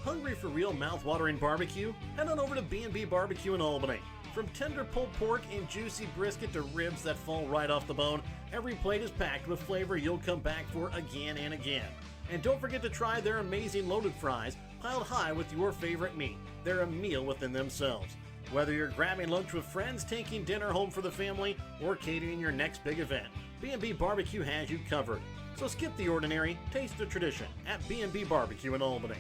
Hungry for real mouth-watering barbecue? Head on over to B&B Barbecue in Albany. From tender pulled pork and juicy brisket to ribs that fall right off the bone, every plate is packed with flavor you'll come back for again and again. And don't forget to try their amazing loaded fries, piled high with your favorite meat. They're a meal within themselves. Whether you're grabbing lunch with friends, taking dinner home for the family, or catering your next big event, B&B Barbecue has you covered. So skip the ordinary, taste the tradition at B&B Barbecue in Albany.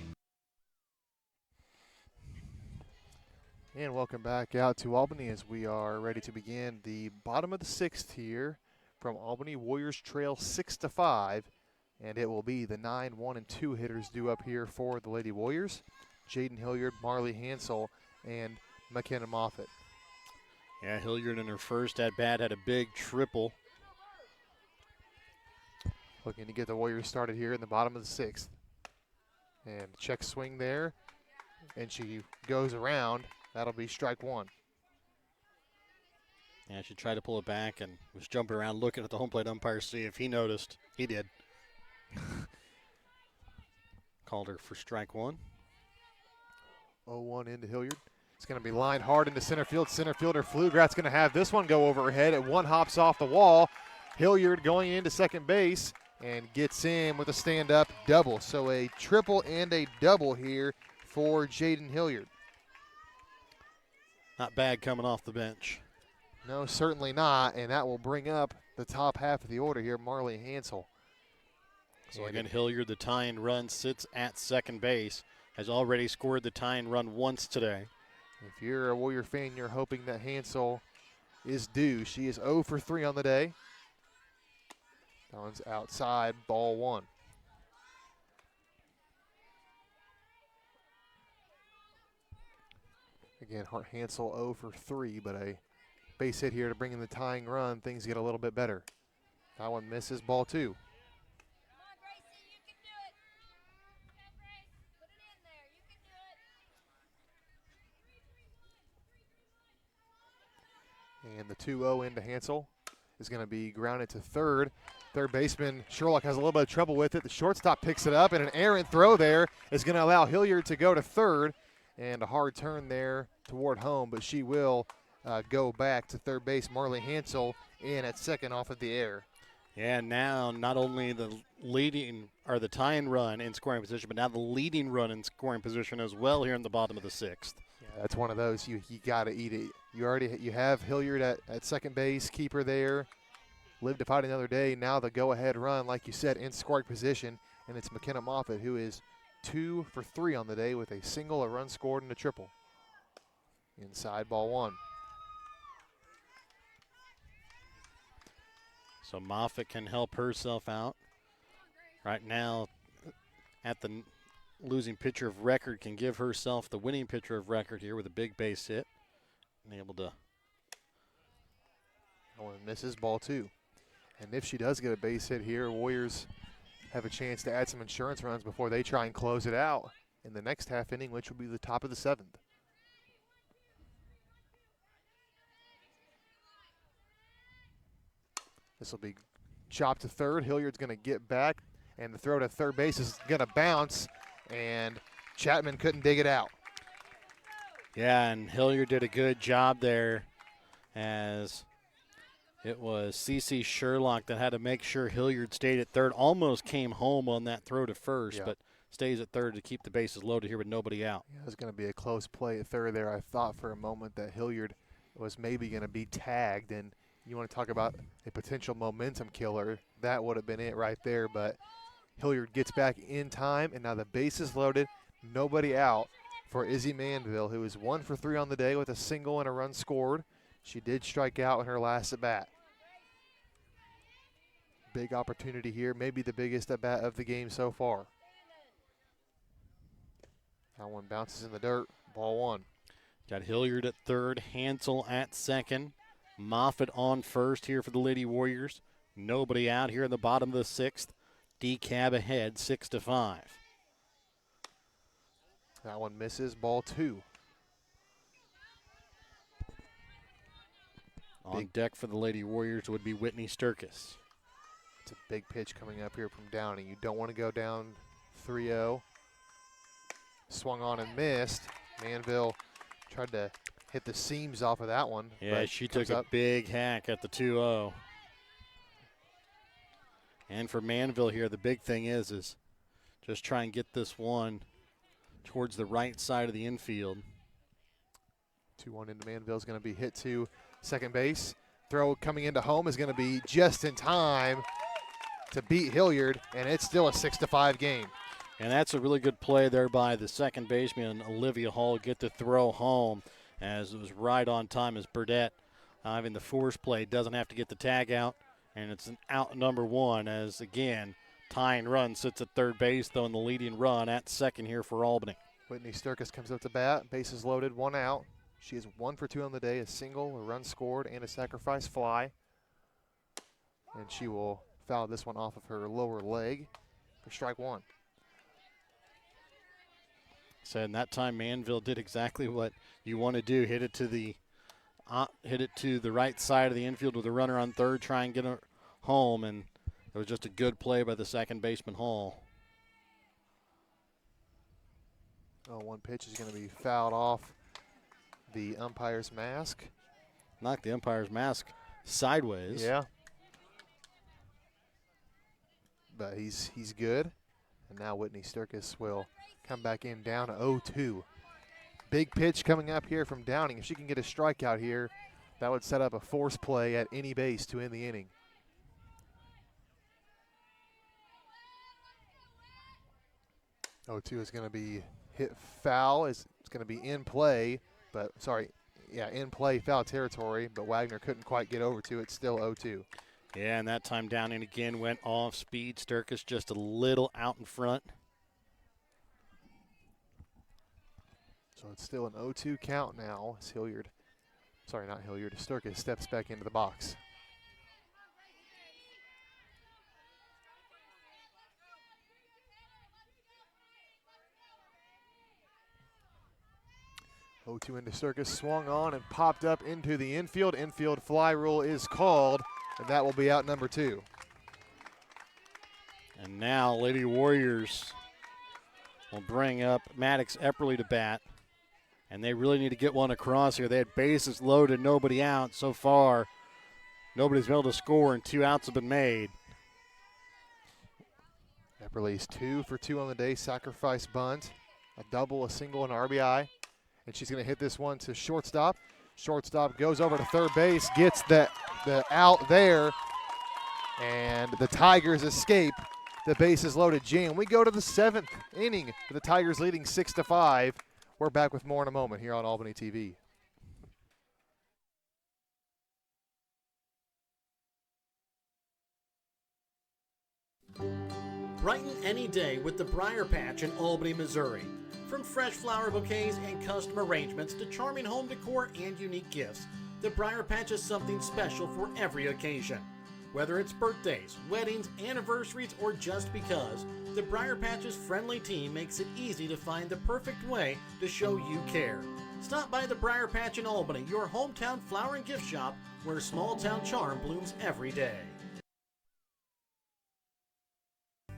And welcome back out to Albany as we are ready to begin the bottom of the 6th here from Albany. Warriors trail 6-5, and it will be the 9, 1, and 2 hitters due up here for the Lady Warriors. Jaden Hilliard, Marley Hansel, and McKenna Moffitt. Yeah, Hilliard in her first at-bat had a big triple. Looking to get the Warriors started here in the bottom of the 6th. And check swing there, and she goes around. That'll be strike 1. Yeah, she tried to pull it back and was jumping around looking at the home plate umpire to see if he noticed. He did. Called her for strike one. 0-1 into Hilliard. It's going to be lined hard into center field. Center fielder Flugrat's going to have this one go over her head. It one hops off the wall. Hilliard going into second base and gets in with a stand-up double. So a triple and a double here for Jaden Hilliard. Not bad coming off the bench. No, certainly not, and that will bring up the top half of the order here, Marley Hansel. So again, Hilliard, the tying run, sits at second base, has already scored the tying run once today. If you're a Warrior fan, you're hoping that Hansel is due. She is 0 for 3 on the day. That one's outside, ball one. Again, Hansel 0 for 3, but a base hit here to bring in the tying run. Things get a little bit better. That one misses, ball two. And the 2-0 into Hansel is going to be grounded to third. Third baseman Sherlock has a little bit of trouble with it. The shortstop picks it up, and an errant throw there is going to allow Hilliard to go to third. And a hard turn there toward home, but she will go back to third base. Marley Hansel in at second off of the air. Yeah, now not only the leading or the tying run in scoring position, but now the leading run in scoring position as well here in the bottom of the sixth. Yeah, that's one of those you got to eat it. You have Hilliard at second base, keeper there. Live to fight another day. Now the go-ahead run, like you said, in scoring position, and it's McKenna Moffitt who is 2 for 3 on the day with a single, a run scored, and a triple. Inside, ball one. So Moffitt can help herself out. Right now, at the losing pitcher of record, can give herself the winning pitcher of record here with a big base hit. And able to. Oh, and misses, ball two. And if she does get a base hit here, Warriors have a chance to add some insurance runs before they try and close it out in the next half inning, which will be the top of the seventh. This will be chopped to third. Hilliard's going to get back, and the throw to third base is going to bounce, and Chapman couldn't dig it out. Yeah, and Hilliard did a good job there, as it was CC Sherlock that had to make sure Hilliard stayed at third. Almost came home on that throw to first, but stays at third to keep the bases loaded here with nobody out. Yeah, it was going to be a close play at third there. I thought for a moment that Hilliard was maybe going to be tagged, and you want to talk about a potential momentum killer. That would have been it right there, but Hilliard gets back in time, and now the base is loaded, nobody out for Izzy Manville, who is 1 for 3 on the day with a single and a run scored. She did strike out in her last at-bat. Big opportunity here, maybe the biggest at-bat of the game so far. That one bounces in the dirt, ball one. Got Hilliard at third, Hansel at second, Moffitt on first here for the Lady Warriors. Nobody out here in the bottom of the sixth. Dekalb ahead, 6-5. That one misses, ball two. On deck for the Lady Warriors would be Whitney Sturkis. It's a big pitch coming up here from Downey. You don't want to go down 3-0. Swung on and missed. Manville tried to hit the seams off of that one. Yeah, she took a big hack at the 2-0. And for Manville here, the big thing is just try and get this one towards the right side of the infield. 2-1 into Manville is going to be hit to second base. Throw coming into home is going to be just in time to beat Hilliard, and it's still a 6-5 game. And that's a really good play there by the second baseman, Olivia Hall, get the throw home as it was right on time as Burdette in the force play doesn't have to get the tag out, and it's an out number one as, again, tying run sits at third base, though, in the leading run at second here for Albany. Whitney Sturkis comes up to bat, bases loaded, one out. She is 1 for 2 on the day, a single, a run scored, and a sacrifice fly. And she will foul this one off of her lower leg for strike one. Said that time Manville did exactly what you want to do, hit it to the right side of the infield with a runner on third, try and get her home, and it was just a good play by the second baseman Hall. Oh, one pitch is going to be fouled off the umpire's mask. Knocked the umpire's mask sideways. Yeah. But he's good. And now Whitney Sturkis will come back in down 0-2. Big pitch coming up here from Downing. If she can get a strikeout here, that would set up a force play at any base to end the inning. Oh, 2 is going to be hit foul. It's going to be in play, but in play foul territory, but Wagner couldn't quite get over to it. Still 0-2. Yeah, and that time Downing again went off speed. Sturkis just a little out in front. So it's still an 0-2 count now as Sturkis steps back into the box. O2 into Sturkis, swung on and popped up into the infield. Infield fly rule is called, and that will be out number 2. And now Lady Warriors will bring up Maddox Epperly to bat. And they really need to get one across here. They had bases loaded, nobody out. So far, nobody's been able to score, and 2 outs have been made. Epperly's 2 for 2 on the day, sacrifice bunt, a double, a single, and RBI. And she's going to hit this one to shortstop. Shortstop goes over to third base, gets the out there, and the Tigers escape. The bases loaded jam. We go to the 7th inning. The Tigers leading 6-5. We're back with more in a moment here on Albany TV. Brighten any day with the Briar Patch in Albany, Missouri. From fresh flower bouquets and custom arrangements to charming home decor and unique gifts, the Briar Patch is something special for every occasion. Whether it's birthdays, weddings, anniversaries, or just because, the Briar Patch's friendly team makes it easy to find the perfect way to show you care. Stop by the Briar Patch in Albany, your hometown flower and gift shop, where small town charm blooms every day.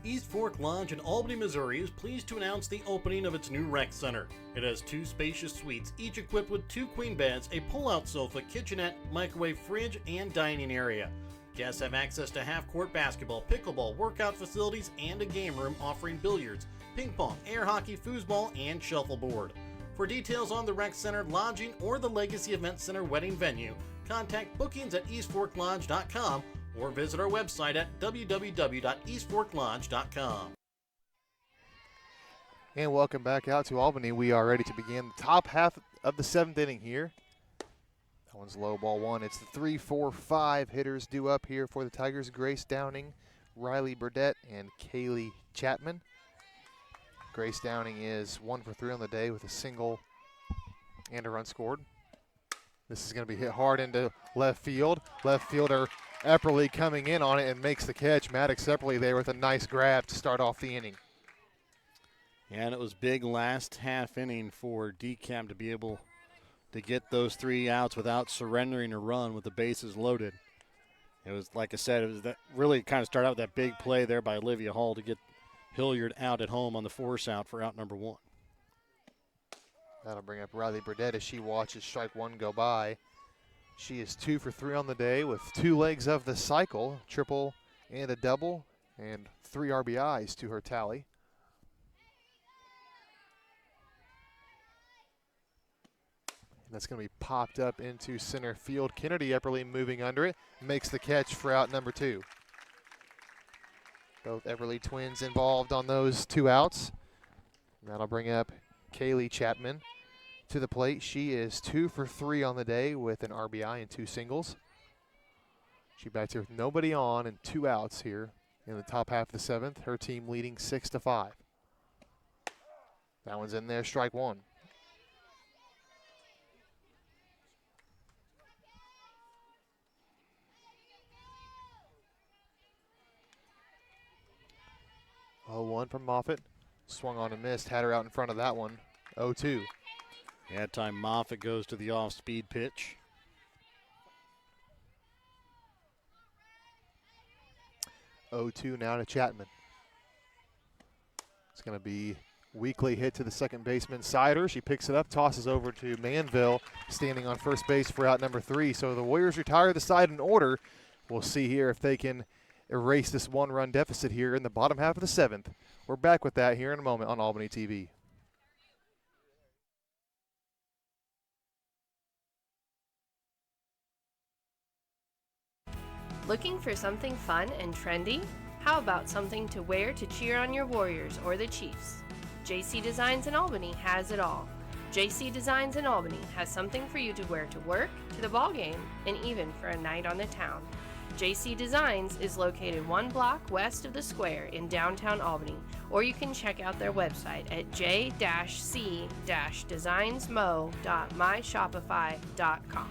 East Fork Lodge in Albany, Missouri is pleased to announce the opening of its new rec center. It has 2 spacious suites, each equipped with 2 queen beds, a pull-out sofa, kitchenette, microwave fridge, and dining area. Guests have access to half-court basketball, pickleball, workout facilities, and a game room offering billiards, ping pong, air hockey, foosball, and shuffleboard. For details on the rec center, lodging, or the Legacy Event Center wedding venue, contact bookings at eastforklodge.com or visit our website at www.eastforklodge.com. And welcome back out to Albany. We are ready to begin the top half of the 7th inning here. That one's low, ball 1. It's the 3, 4, 5 hitters due up here for the Tigers. Grace Downing, Riley Burdett, and Kaylee Chapman. Grace Downing is 1 for 3 on the day with a single and a run scored. This is going to be hit hard into left field. Left fielder Epperly coming in on it and makes the catch. Maddox Epperly there with a nice grab to start off the inning. And it was big last half inning for Dekalb to be able to get those 3 outs without surrendering a run with the bases loaded. It was, like I said, it was that really kind of started out with that big play there by Olivia Hall to get Hilliard out at home on the force out for out number 1. That'll bring up Riley Burdett as she watches strike 1 go by. She is 2 for 3 on the day with 2 legs of the cycle, triple and a double, and 3 RBIs to her tally. And that's going to be popped up into center field. Kennedy Epperly moving under it, makes the catch for out number 2. Both Epperly twins involved on those 2 outs. And that'll bring up Kaylee Chapman to the plate. She is 2 for 3 on the day with an RBI and 2 singles. She bats here with nobody on and 2 outs here in the top half of the 7th. Her team leading 6-5. That one's in there, strike 1. Oh, 1 from Moffitt. Swung on and missed. Had her out in front of that one. 0-2. That time Moffitt goes to the off-speed pitch. 0-2 now to Chapman. It's going to be Weekly hit to the second baseman, Sider. She picks it up, tosses over to Manville, standing on first base for out number 3. So the Warriors retire the side in order. We'll see here if they can erase this one-run deficit here in the bottom half of the 7th. We're back with that here in a moment on Albany TV. Looking for something fun and trendy? How about something to wear to cheer on your Warriors or the Chiefs? JC Designs in Albany has it all. JC Designs in Albany has something for you to wear to work, to the ball game, and even for a night on the town. JC Designs is located 1 block west of the square in downtown Albany, or you can check out their website at j-c-designsmo.myshopify.com.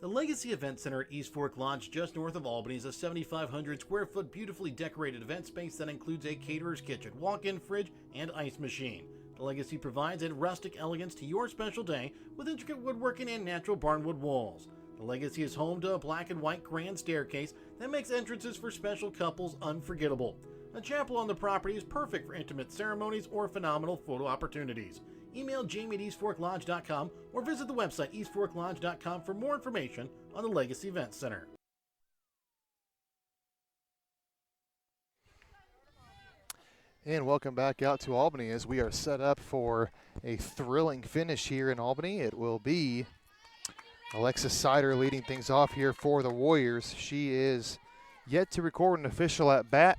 The Legacy Event Center at East Fork Lodge, just north of Albany, is a 7,500 square foot beautifully decorated event space that includes a caterer's kitchen, walk-in fridge, and ice machine. The Legacy provides a rustic elegance to your special day with intricate woodworking and natural barnwood walls. The Legacy is home to a black and white grand staircase that makes entrances for special couples unforgettable. A chapel on the property is perfect for intimate ceremonies or phenomenal photo opportunities. Email Jamie at eastforklodge.com or visit the website eastforklodge.com for more information on the Legacy Event Center. And welcome back out to Albany as we are set up for a thrilling finish here in Albany. It will be Alexis Sider leading things off here for the Warriors. She is yet to record an official at bat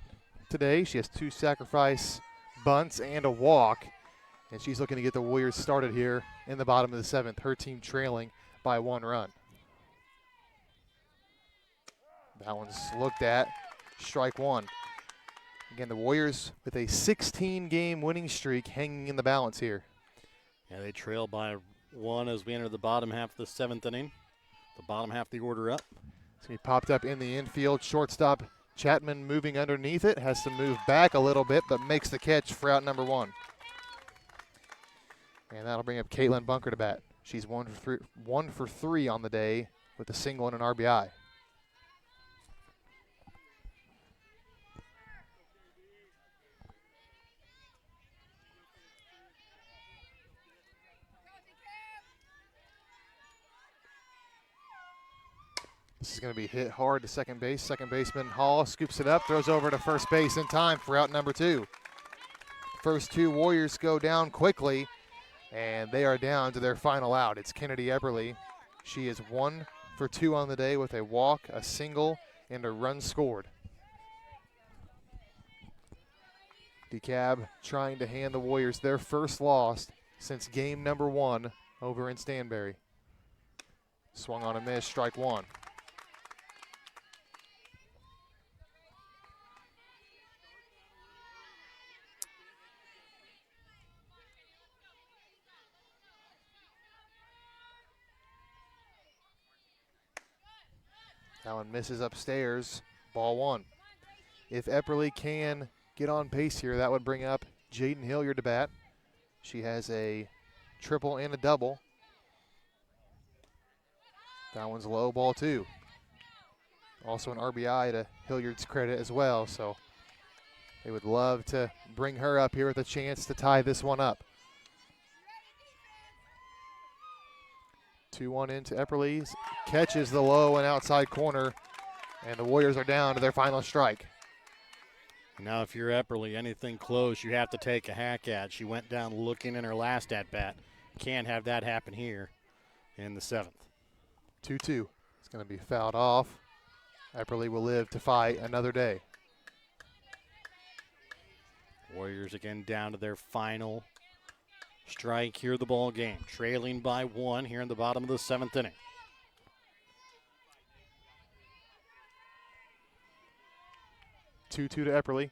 today. She has 2 sacrifice bunts and a walk. And she's looking to get the Warriors started here in the bottom of the 7th. Her team trailing by 1 run. That one's looked at. Strike 1. Again, the Warriors with a 16-game winning streak hanging in the balance here. Yeah, they trail by 1 as we enter the bottom half of the 7th inning. The bottom half of the order up. It's going to be popped up in the infield. Shortstop Chapman moving underneath it. Has to move back a little bit, but makes the catch for out number 1. And that'll bring up Caitlin Bunker to bat. She's 1 for 3 on the day with a single and an RBI. This is going to be hit hard to second base. Second baseman Hall scoops it up, throws over to first base in time for out number 2. First 2 Warriors go down quickly. And they are down to their final out. It's Kennedy Epperly. She is 1 for 2 on the day with a walk, a single, and a run scored. Dekalb trying to hand the Warriors their first loss since game number 1 over in Stanberry. Swung on a miss, strike 1. That one misses upstairs, ball 1. If Epperly can get on pace here, that would bring up Jaden Hilliard to bat. She has a triple and a double. That one's low, ball 2. Also an RBI to Hilliard's credit as well, so they would love to bring her up here with a chance to tie this one up. 2-1 into Epperly, catches the low and outside corner, and the Warriors are down to their final strike. Now if you're Epperly, anything close you have to take a hack at. She went down looking in her last at-bat. Can't have that happen here in the 7th. 2-2. It's going to be fouled off. Epperly will live to fight another day. Warriors again down to their final strike here of the ball game, trailing by 1 here in the bottom of the 7th inning. To Epperly.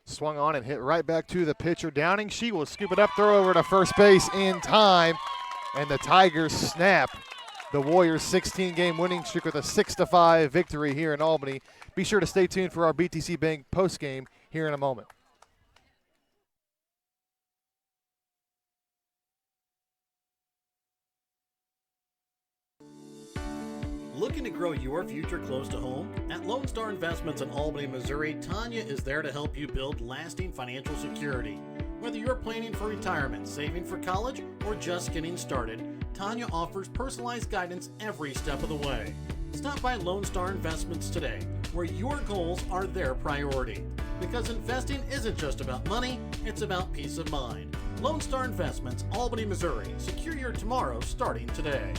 Swung on and hit right back to the pitcher. Downing, she will scoop it up, throw over to first base in time, and the Tigers snap the Warriors' 16-game winning streak with a 6-5 victory here in Albany. Be sure to stay tuned for our BTC Bank postgame here in a moment. Looking Looking to grow your future close to home? At Lone Star Investments in Albany, Missouri, Tanya is there to help you build lasting financial security. Whether you're planning for retirement, saving for college, or just getting started, Tanya offers personalized guidance every step of the way. Stop by Lone Star Investments today, where your goals are their priority. Because investing isn't just about money, it's about peace of mind. Lone Star Investments, Albany, Missouri. Secure your tomorrow starting today.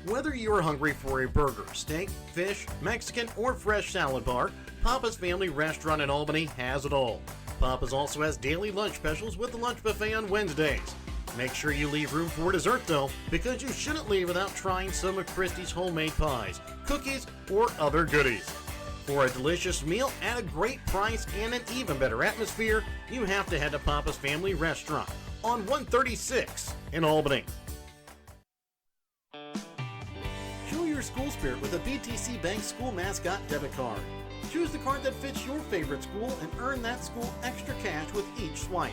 Whether you are hungry for a burger, steak, fish, Mexican, or fresh salad bar, Papa's Family Restaurant in Albany has it all. Papa's also has daily lunch specials with the lunch buffet on Wednesdays. Make sure you leave room for dessert though, because you shouldn't leave without trying some of Christie's homemade pies, cookies, or other goodies. For a delicious meal at a great price and an even better atmosphere, you have to head to Papa's Family Restaurant on 136 in Albany. Show your school spirit with a BTC Bank School Mascot Debit Card. Choose the card that fits your favorite school and earn that school extra cash with each swipe.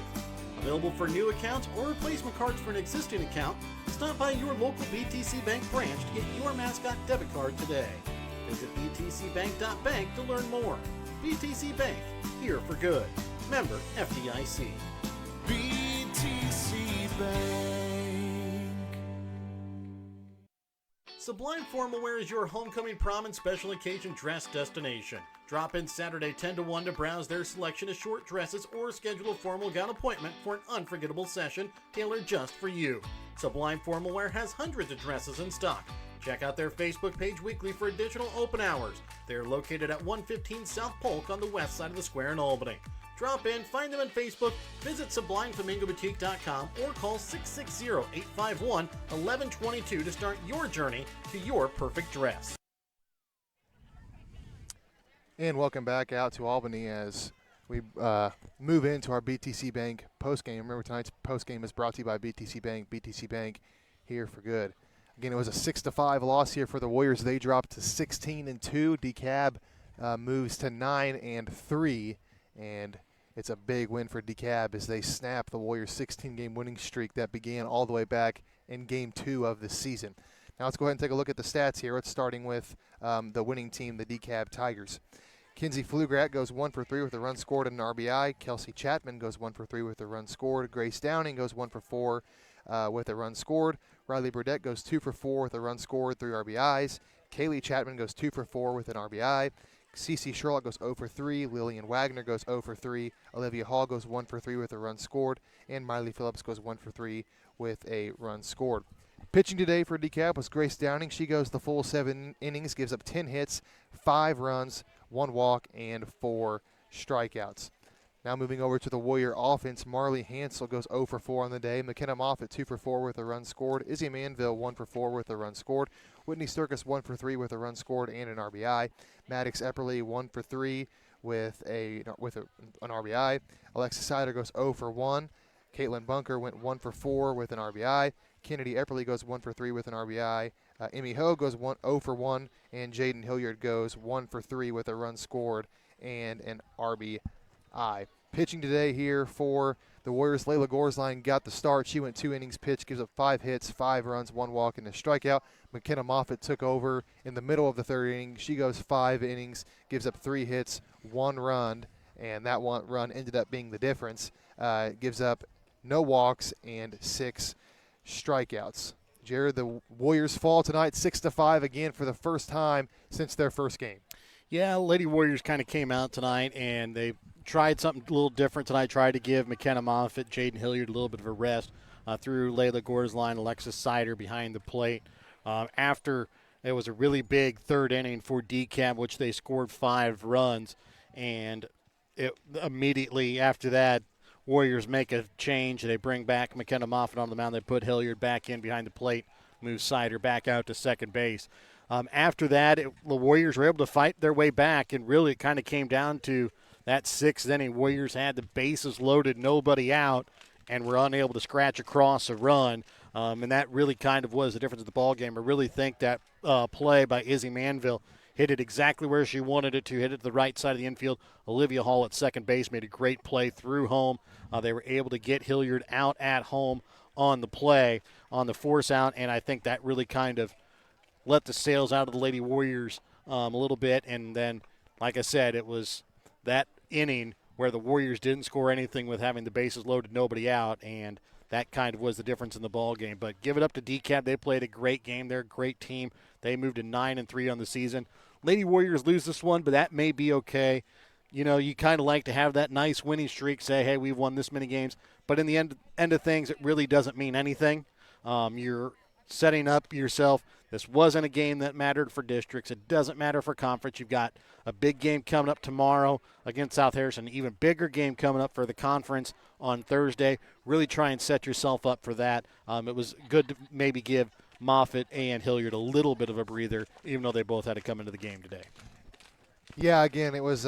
Available for new accounts or replacement cards for an existing account, stop by your local BTC Bank branch to get your mascot debit card today. Visit btcbank.bank to learn more. BTC Bank, here for good. Member FDIC. BTC Bank. Sublime Formal Wear is your homecoming, prom, and special occasion dress destination. Drop in Saturday 10 to 1 to browse their selection of short dresses or schedule a formal gown appointment for an unforgettable session tailored just for you. Sublime Formal Wear has hundreds of dresses in stock. Check out their Facebook page weekly for additional open hours. They are located at 115 South Polk on the west side of the square in Albany. Drop in, find them on Facebook, visit SublimeFlamingoBoutique.com, or call 660-851-1122 to start your journey to your perfect dress. And welcome back out to Albany as we move into our BTC Bank postgame. Remember, tonight's postgame is brought to you by BTC Bank. BTC Bank, here for good. Again, it was a 6-5 loss here for the Warriors. They dropped to 16-2. Dekalb moves to 9-3, and it's a big win for Dekalb as they snap the Warriors' 16-game winning streak that began all the way back in Game 2 of the season. Now let's go ahead and take a look at the stats here. It's starting with the winning team, the Dekalb Tigers. Kinsey Flugrat goes 1 for 3 with a run scored and an RBI. Kelsey Chapman goes 1 for 3 with a run scored. Grace Downing goes 1 for 4 with a run scored. Riley Burdette goes 2 for 4 with a run scored, 3 RBIs. Kaylee Chapman goes 2 for 4 with an RBI. Cece Sherlock goes 0 for 3. Lillian Wagner goes 0 for 3. Olivia Hall goes 1 for 3 with a run scored. And Miley Phillips goes 1 for 3 with a run scored. Pitching today for Dekalb was Grace Downing. She goes the full 7 innings, gives up 10 hits, 5 runs, 1 walk, and 4 strikeouts. Now moving over to the Warrior offense, Marley Hansel goes 0 for 4 on the day. McKenna Moffitt 2 for 4 with a run scored. Izzy Manville 1 for 4 with a run scored. Whitney Sturkis 1 for 3 with a run scored and an RBI. Maddox Epperly 1 for 3 with an RBI. Alexis Sider goes 0 for 1. Caitlin Bunker went 1 for 4 with an RBI. Kennedy Epperly goes 1 for 3 with an RBI. Emmy Ho goes 0 for 1, and Jaden Hilliard goes 1 for 3 with a run scored and an RBI. Pitching today here for the Warriors, Layla Gorsline got the start. She went 2 innings pitched, gives up 5 hits, 5 runs, 1 walk, and a strikeout. McKenna Moffitt took over in the middle of the 3rd inning. She goes 5 innings, gives up 3 hits, 1 run, and that 1 run ended up being the difference. Gives up no walks and 6 strikeouts. Jared, the Warriors fall tonight 6-5 again for the first time since their first game. Yeah, Lady Warriors kind of came out tonight and they tried something a little different tonight. Tried to give McKenna Moffitt, Jaden Hilliard a little bit of a rest. Threw Layla Gorsline, Alexis Sider behind the plate. After it was a really big 3rd inning for Dekalb, which they scored 5 runs, and immediately after that, Warriors make a change. They bring back McKenna Moffitt on the mound. They put Hilliard back in behind the plate, move Sider back out to second base. After that, the Warriors were able to fight their way back, and really it kind of came down to that 6th inning. Warriors had the bases loaded, nobody out, and were unable to scratch across a run. And that really kind of was the difference of the ball game. I really think that play by Izzy Manville hit it exactly where she wanted it to, hit it to the right side of the infield. Olivia Hall at second base made a great play through home. They were able to get Hilliard out at home on the play, on the force out, and I think that really kind of let the sails out of the Lady Warriors a little bit. And then, like I said, it was that inning where the Warriors didn't score anything with having the bases loaded, nobody out, and that kind of was the difference in the ball game. But give it up to Dekalb. They played a great game. They're a great team. They moved to 9-3 on the season. Lady Warriors lose this one, but that may be okay. You know, you kind of like to have that nice winning streak, say, hey, we've won this many games. But in the end of things, it really doesn't mean anything. You're setting up yourself. This wasn't a game that mattered for districts. It doesn't matter for conference. You've got a big game coming up tomorrow against South Harrison, an even bigger game coming up for the conference on Thursday. Really try and set yourself up for that. It was good to maybe give Moffett and Hilliard a little bit of a breather, even though they both had to come into the game today. Yeah, again, it's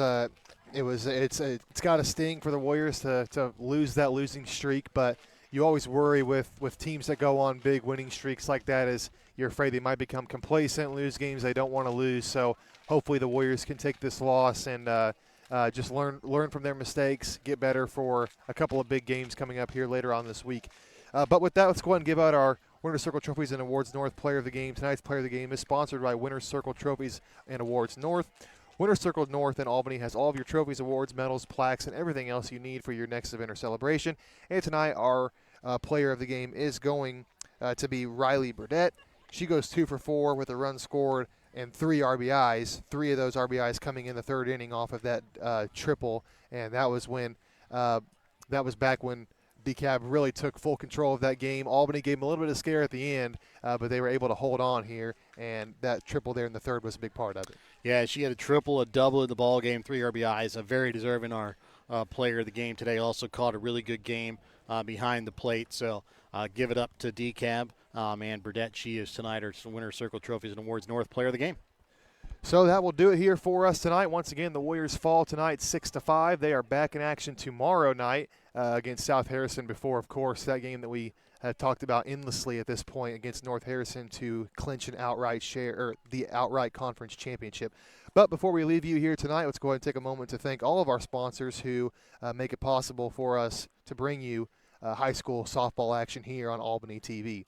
got to sting for the Warriors to lose that losing streak, but you always worry with teams that go on big winning streaks like that, is you're afraid they might become complacent, lose games they don't want to lose. So hopefully the Warriors can take this loss and just learn from their mistakes, get better for a couple of big games coming up here later on this week. But with that, let's go ahead and give out our Winter Circle Trophies and Awards North Player of the Game. Tonight's Player of the Game is sponsored by Winter Circle Trophies and Awards North. Winter Circle North in Albany has all of your trophies, awards, medals, plaques, and everything else you need for your next event or celebration. And tonight, our player of the game is going to be Riley Burdett. She goes 2 for 4 with a run scored and 3 RBIs. 3 of those RBIs coming in the third inning off of that triple, and that was back when Dekalb really took full control of that game. Albany gave them a little bit of scare at the end, but they were able to hold on here, and that triple there in the third was a big part of it. Yeah, she had a triple, a double in the ball game, 3 RBIs, a very deserving our player of the game today. Also caught a really good game behind the plate, so give it up to Dekalb and Burdett. She is tonight our Winter Circle Trophies and Awards North Player of the Game. So that will do it here for us tonight. Once again, the Warriors fall tonight 6-5. They are back in action tomorrow night against South Harrison before, of course, that game that we had talked about endlessly at this point against North Harrison to clinch an outright share, or the outright conference championship. But before we leave you here tonight, let's go ahead and take a moment to thank all of our sponsors who make it possible for us to bring you high school softball action here on Albany TV.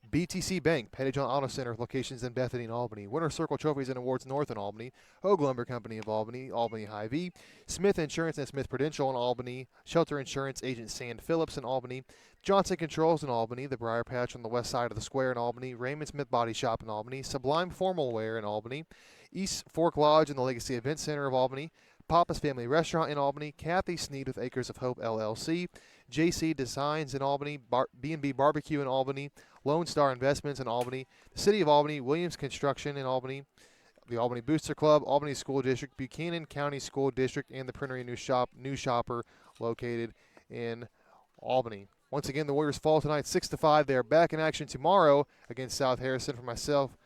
BTC Bank, Petty John Auto Center, locations in Bethany and Albany. Winter Circle Trophies and Awards North in Albany. Hogue Lumber Company of Albany, Albany Hy-Vee. Smith Insurance and Smith Prudential in Albany. Shelter Insurance Agent Sand Phillips in Albany. Johnson Controls in Albany. The Briar Patch on the west side of the square in Albany. Raymond Smith Body Shop in Albany. Sublime Formal Wear in Albany. East Fork Lodge and the Legacy Event Center of Albany. Papa's Family Restaurant in Albany. Kathy Sneed with Acres of Hope LLC. JC Designs in Albany. B&B Barbecue in Albany. Lone Star Investments in Albany, the City of Albany, Williams Construction in Albany, the Albany Booster Club, Albany School District, Buchanan County School District, and the Printer New Shopper located in Albany. Once again, the Warriors fall tonight 6-5. They are back in action tomorrow against South Harrison. For myself,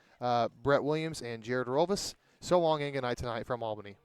Brett Williams, and Jared Rolvis. So long and good night tonight from Albany.